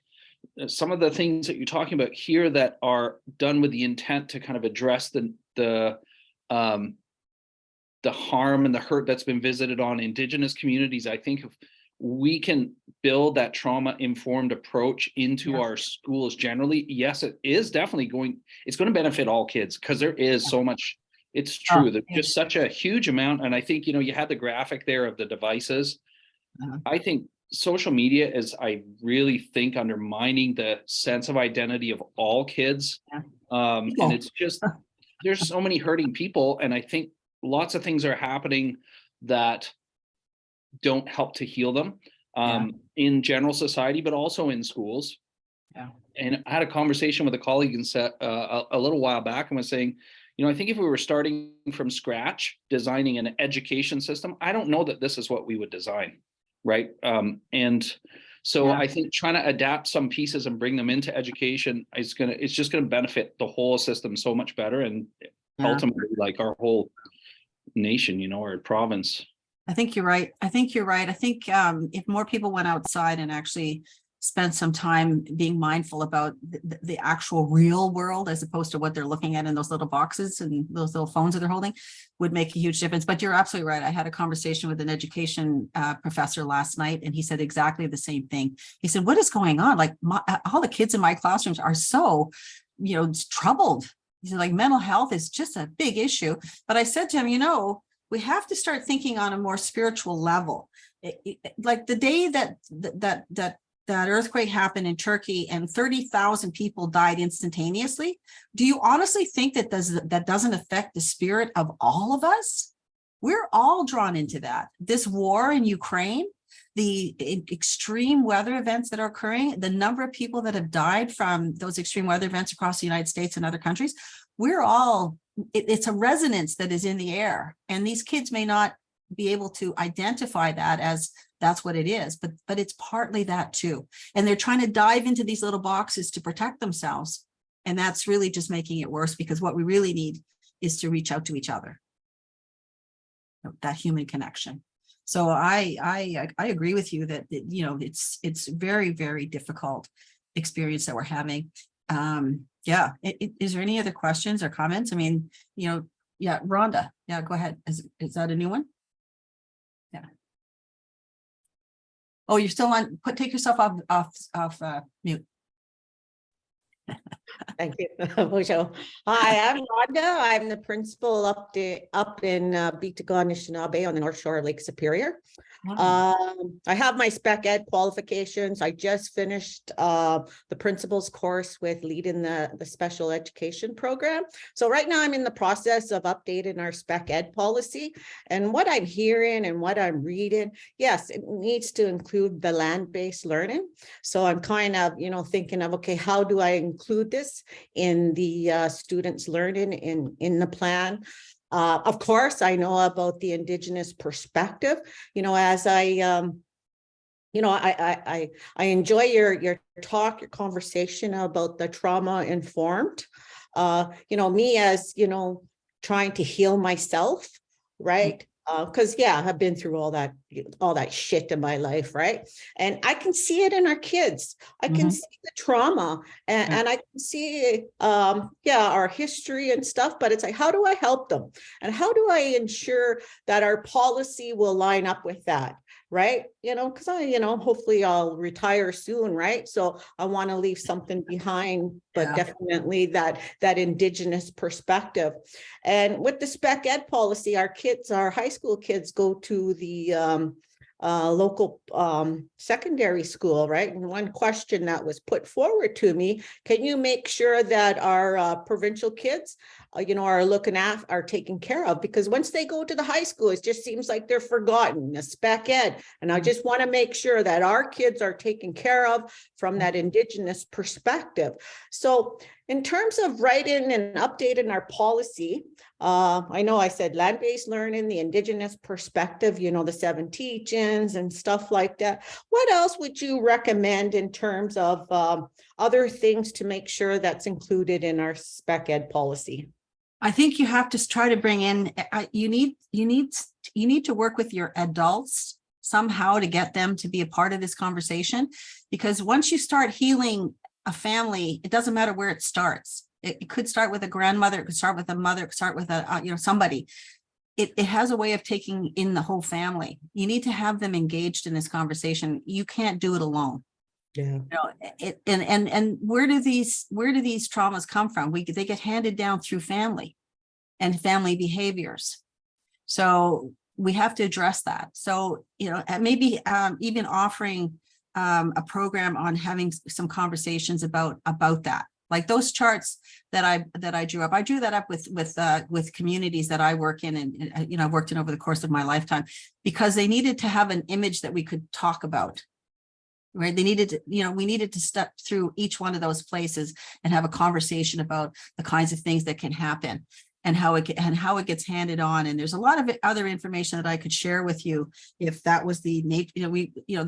some of the things that you're talking about here that are done with the intent to kind of address the harm and the hurt that's been visited on Indigenous communities, I think if we can build that trauma-informed approach into our schools generally, yes, it is definitely it's going to benefit all kids, because there is so much. It's true. There's just such a huge amount. And I think, you know, you had the graphic there of the devices. I think social media is, I really think, undermining the sense of identity of all kids. And it's just, there's so many hurting people. And I think lots of things are happening that don't help to heal them in general society, but also in schools. And I had a conversation with a colleague and said a little while back, and was saying, you know, I think if we were starting from scratch, designing an education system, I don't know that this is what we would design, right? And so I think trying to adapt some pieces and bring them into education it's just gonna benefit the whole system so much better, and ultimately, like, our whole nation, you know, our province. I think you're right. I think if more people went outside and actually spend some time being mindful about the actual real world, as opposed to what they're looking at in those little boxes and those little phones that they're holding, would make a huge difference. But you're absolutely right. I had a conversation with an education professor last night, and he said exactly the same thing. He said, what is going on? Like, all the kids in my classrooms are so, you know, troubled. He said, like, mental health is just a big issue. But I said to him, you know, we have to start thinking on a more spiritual level. Like the day that earthquake happened in Turkey and 30,000 people died instantaneously, do you honestly think that doesn't affect the spirit of all of us? We're all drawn into that. This war in Ukraine, the extreme weather events that are occurring, the number of people that have died from those extreme weather events across the United States and other countries, we're all, it's a resonance that is in the air. And these kids may not be able to identify that as that's what it is, but it's partly that too. And they're trying to dive into these little boxes to protect themselves. And that's really just making it worse, because what we really need is to reach out to each other. That human connection. So I agree with you that, you know, it's very, very difficult experience that we're having. Yeah. Is there any other questions or comments? I mean, you know, yeah, Rhonda. Yeah, go ahead. Is that a new one? Yeah. Oh, you're still on. Take yourself off mute. Thank you, Mojo. Hi, I'm Rhonda. I'm the principal up in Decolonizing on the North Shore of Lake Superior. I have my spec ed qualifications. I just finished the principal's course with leading the special education program. So right now I'm in the process of updating our spec ed policy, and what I'm hearing and what I'm reading, yes, it needs to include the land-based learning. So I'm kind of, you know, thinking of, okay, how do I include this in the students' learning in the plan? Of course, I know about the Indigenous perspective, you know, as I, you know, I enjoy your talk, your conversation about the trauma informed, you know, me as, you know, trying to heal myself, right? Because yeah, I've been through all that shit in my life, right? And I can see it in our kids. I can see the trauma, and I can see yeah, our history and stuff, but it's like, how do I help them? And how do I ensure that our policy will line up with that? Right? You know, because I, you know, hopefully I'll retire soon, right? So I want to leave something behind, but definitely that Indigenous perspective. And with the spec ed policy, our kids, our high school kids, go to the local secondary school, right? And one question that was put forward to me: can you make sure that our provincial kids, you know, are taken care of? Because once they go to the high school, it just seems like they're forgotten, the spec ed. And I just want to make sure that our kids are taken care of from that Indigenous perspective. So in terms of writing and updating our policy, I know I said land-based learning, the Indigenous perspective, you know, the 7 teach-ins and stuff like that. What else would you recommend in terms of other things to make sure that's included in our spec ed policy? I think you have to try to bring in, you need to work with your adults somehow to get them to be a part of this conversation, because once you start healing a family, it doesn't matter where it starts. It could start with a grandmother, it could start with a mother, it could start with a, you know, somebody. It has a way of taking in the whole family. You need to have them engaged in this conversation. You can't do it alone. Yeah. You know, and where do these traumas come from? They get handed down through family and family behaviors. So we have to address that. So, you know, maybe even offering a program on having some conversations about that. Like those charts that I drew up. I drew that up with communities that I work in, and you know, I've worked in over the course of my lifetime, because they needed to have an image that we could talk about. Right. They needed to, you know, we needed to step through each one of those places and have a conversation about the kinds of things that can happen and how it gets handed on. And there's a lot of other information that I could share with you if that was the nature, you know,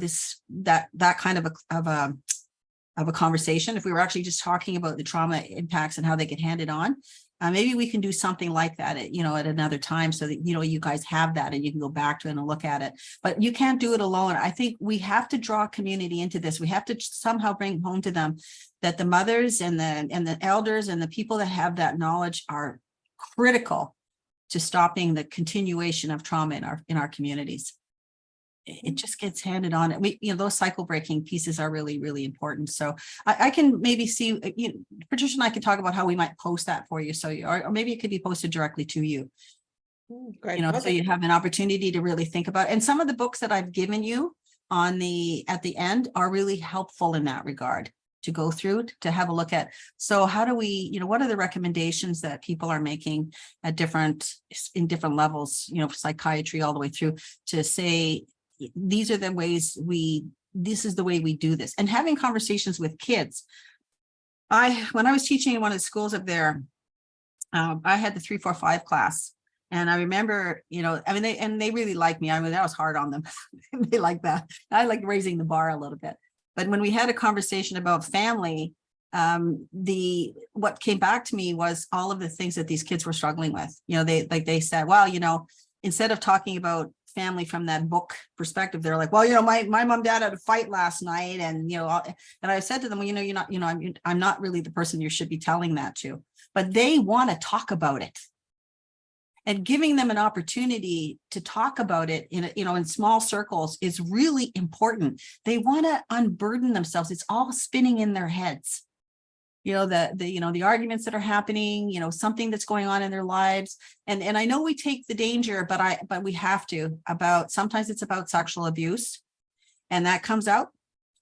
that kind of a conversation. If we were actually just talking about the trauma impacts and how they get handed on, maybe we can do something like that at, you know, at another time, so that, you know, you guys have that and you can go back to it and look at it. But you can't do it alone. I think we have to draw community into this. We have to somehow bring home to them that the mothers and the elders and the people that have that knowledge are critical to stopping the continuation of trauma in our communities. It just gets handed on. You know, those cycle breaking pieces are really, really important. So I can maybe see, you know, Patricia and I can talk about how we might post that for you. So, or maybe it could be posted directly to you. Great. You know, so you have an opportunity to really think about it. And some of the books that I've given you at the end are really helpful in that regard to go through, to have a look at. So how do we, you know, what are the recommendations that people are making in different levels, you know, psychiatry all the way through, to say, these are the ways this is the way we do this. And having conversations with kids. When I was teaching in one of the schools up there, I had the 3-4-5 class, And I remember, I mean, they really like me. I mean, that was hard on them. They like that. I like raising the bar a little bit. But when we had a conversation about family, what came back to me was all of the things that these kids were struggling with. They said, well, instead of talking about family from that book perspective, they're like, well, my mom and dad had a fight last night, and and I said to them, well, you're not, I'm not really the person you should be telling that to, but they want to talk about it. And giving them an opportunity to talk about it in small circles is really important. They want to unburden themselves. It's all spinning in their heads. The arguments that are happening, something that's going on in their lives. And I know we take the danger, but we have to sometimes it's about sexual abuse, and that comes out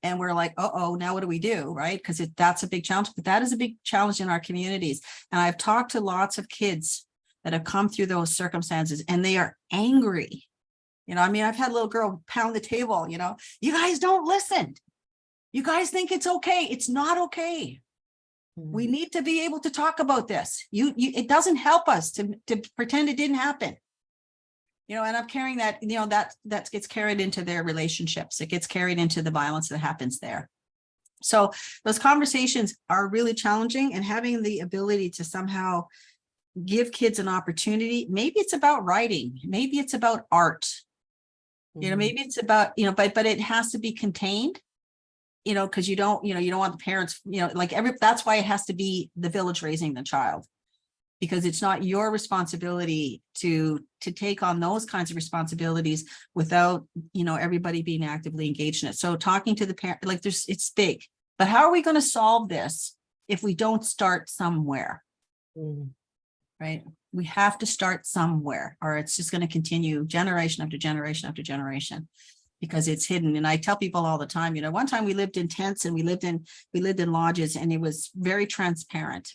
and we're like, oh, now what do we do? Right. Because that's a big challenge, but that is a big challenge in our communities. And I've talked to lots of kids that have come through those circumstances, and they are angry. I've had a little girl pound the table, you guys don't listen. You guys think it's okay. It's not okay. We need to be able to talk about this. It doesn't help us to pretend it didn't happen. And I'm carrying that, that gets carried into their relationships. It gets carried into the violence that happens there. So those conversations are really challenging, and having the ability to somehow give kids an opportunity. Maybe it's about writing. Maybe it's about art. Maybe it's about, but it has to be contained, because you don't want the parents, that's why it has to be the village raising the child, because it's not your responsibility to take on those kinds of responsibilities without, everybody being actively engaged in it. So talking to the parent, it's big, but how are we going to solve this if we don't start somewhere? Right? We have to start somewhere, or it's just going to continue generation after generation after generation, because it's hidden. And I tell people all the time, one time we lived in tents and we lived in lodges, and it was very transparent.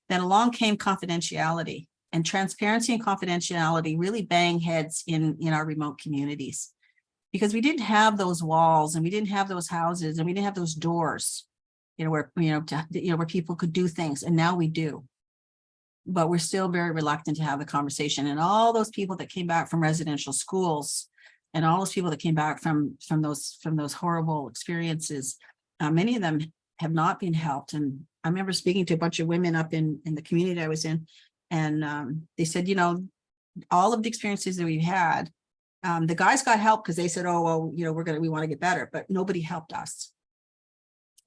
Then along came confidentiality, and transparency and confidentiality really bang heads in our remote communities, because we didn't have those walls, and we didn't have those houses, and we didn't have those doors, where people could do things. And now we do. But we're still very reluctant to have the conversation. And all those people that came back from residential schools, and all those people that came back from those horrible experiences, many of them have not been helped. And I remember speaking to a bunch of women up in the community I was in, and they said, all of the experiences that we've had, the guys got help because they said, oh, well, we want to get better, but nobody helped us.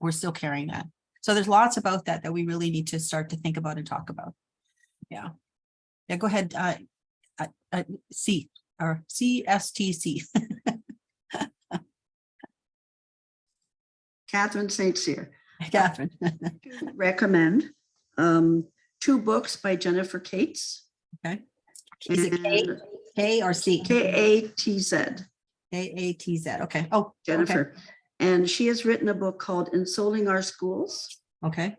We're still carrying that. So there's lots about that we really need to start to think about and talk about. Yeah. Go ahead. C or CSTC. Catherine St. Cyr. Catherine. Recommend 2 books by Jennifer Cates. Okay. Is it K or C? Katz. Katz. Okay. Oh, Jennifer. Okay. And she has written a book called Ensouling Our Schools. Okay.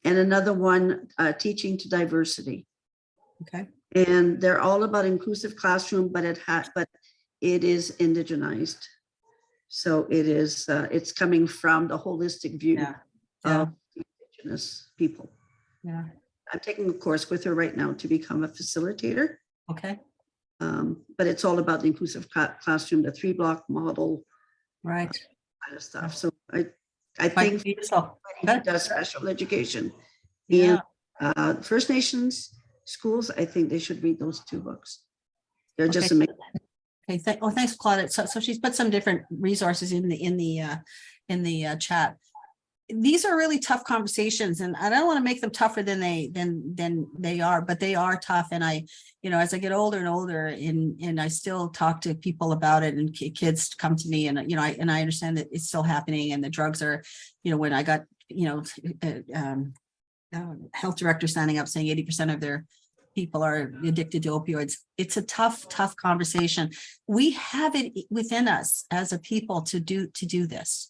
And another one, Teaching to Diversity. Okay. And they're all about inclusive classroom, but it is indigenized. So it is, it's coming from the holistic view of indigenous people. Yeah. I'm taking a course with her right now to become a facilitator. Okay. But it's all about the inclusive classroom, the 3-block model. Right. Kind of stuff. So I think that does special education. Yeah. And First Nations schools, I think they should read those 2 books. They're just amazing. Okay. Thanks, Claudette. So she's put some different resources in the chat. These are really tough conversations, and I don't want to make them tougher than they are, but they are tough. And I, as I get older and older, and I still talk to people about it, and kids come to me, and I understand that it's still happening, and the drugs are, when I got, health director standing up saying 80% of their people are addicted to opioids. It's a tough conversation. We have it within us as a people to do this.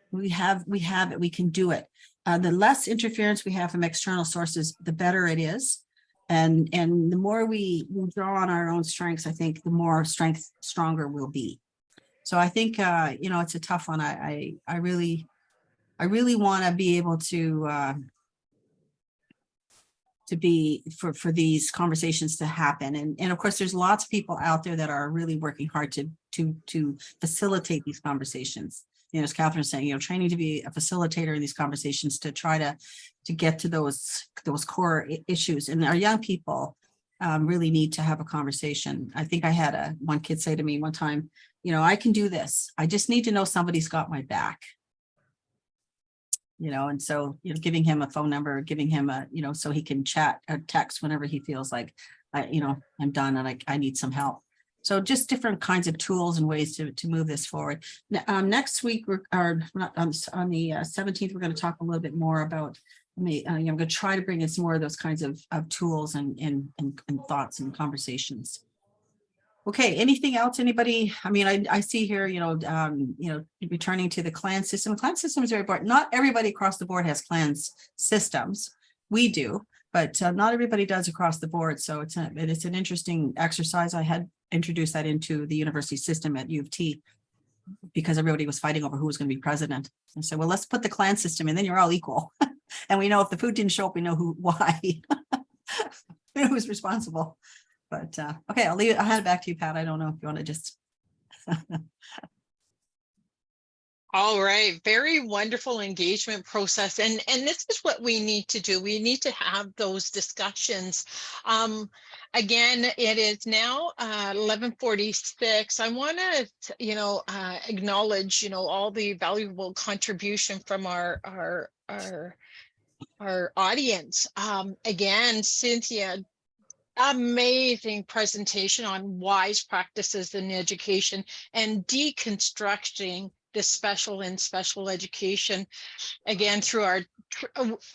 We have it, we can do it. The less interference we have from external sources, the better it is. And the more we draw on our own strengths, I think the more stronger we'll be. So I think, it's a tough one. I really want to be able to be for these conversations to happen. And of course, there's lots of people out there that are really working hard to facilitate these conversations. You know, as Catherine's saying, you know, training to be a facilitator in these conversations to try to get to those core issues. And our young people really need to have a conversation. I think I had one kid say to me one time, you know, I can do this. I just need to know somebody's got my back. You know, and so, you know, giving him a phone number, giving him a, you know, so he can chat or text whenever he feels like, you know, I'm done and I need some help. So just different kinds of tools and ways to move this forward. Next week, on the 17th, we're going to talk a little bit more about, I'm going to try to bring in some more of those kinds of tools and thoughts and conversations. Okay, anything else, anybody? I mean, I see here, you know, returning to the clan system. The clan system is very important. Not everybody across the board has clans systems. We do, but not everybody does across the board. So it's an interesting exercise. I had introduced that into the university system at U of T because everybody was fighting over who was going to be president. And so, well, let's put the clan system in, then you're all equal. And we know if the food didn't show up, we know why, who's responsible. But okay, I'll hand it back to you, Pat. I don't know if you want to just. All right, very wonderful engagement process. And this is what we need to do. We need to have those discussions. Again, it is now 11:46. I want to, you know, acknowledge, you know, all the valuable contribution from our audience. Again, Cynthia, amazing presentation on wise practices in education and deconstructing the special in special education, again, through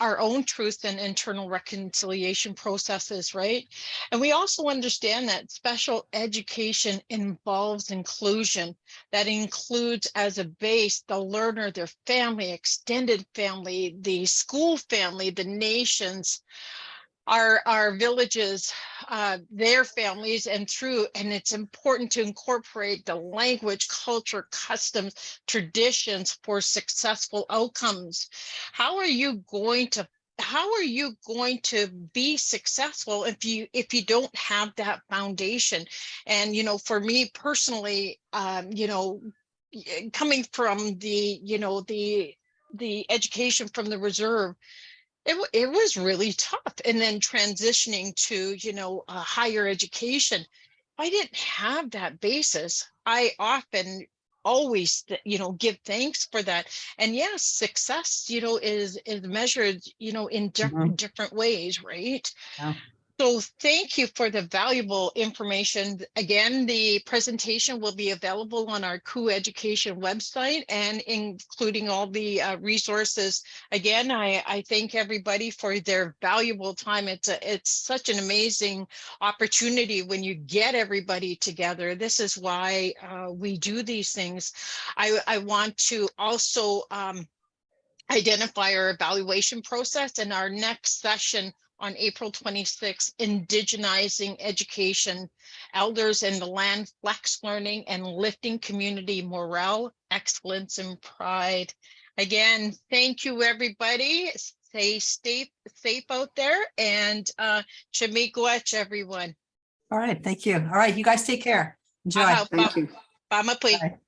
our own truth and internal reconciliation processes, right? And we also understand that special education involves inclusion. That includes as a base the learner, their family, extended family, the school family, the nations, our villages, their families, and it's important to incorporate the language, culture, customs, traditions for successful outcomes. How are you going to be successful if you don't have that foundation? And, you know, for me personally, you know, coming from the education from the reserve, it was really tough. And then transitioning to, you know, higher education, if I didn't have that basis, I often always, you know, give thanks for that. And yes, success, you know, is measured, you know, in different ways, right? Yeah. So thank you for the valuable information. Again, the presentation will be available on our COO Education website and including all the resources. Again, I thank everybody for their valuable time. It's such an amazing opportunity when you get everybody together. This is why we do these things. I want to also identify our evaluation process and our next session on April 26th, Indigenizing Education, Elders and the Land, Flex Learning, and Lifting Community Morale, Excellence, and Pride. Again, thank you, everybody. Stay safe out there, and Chimigwech, everyone. All right, thank you. All right, you guys take care. Enjoy. Thank you. Bye. Bye.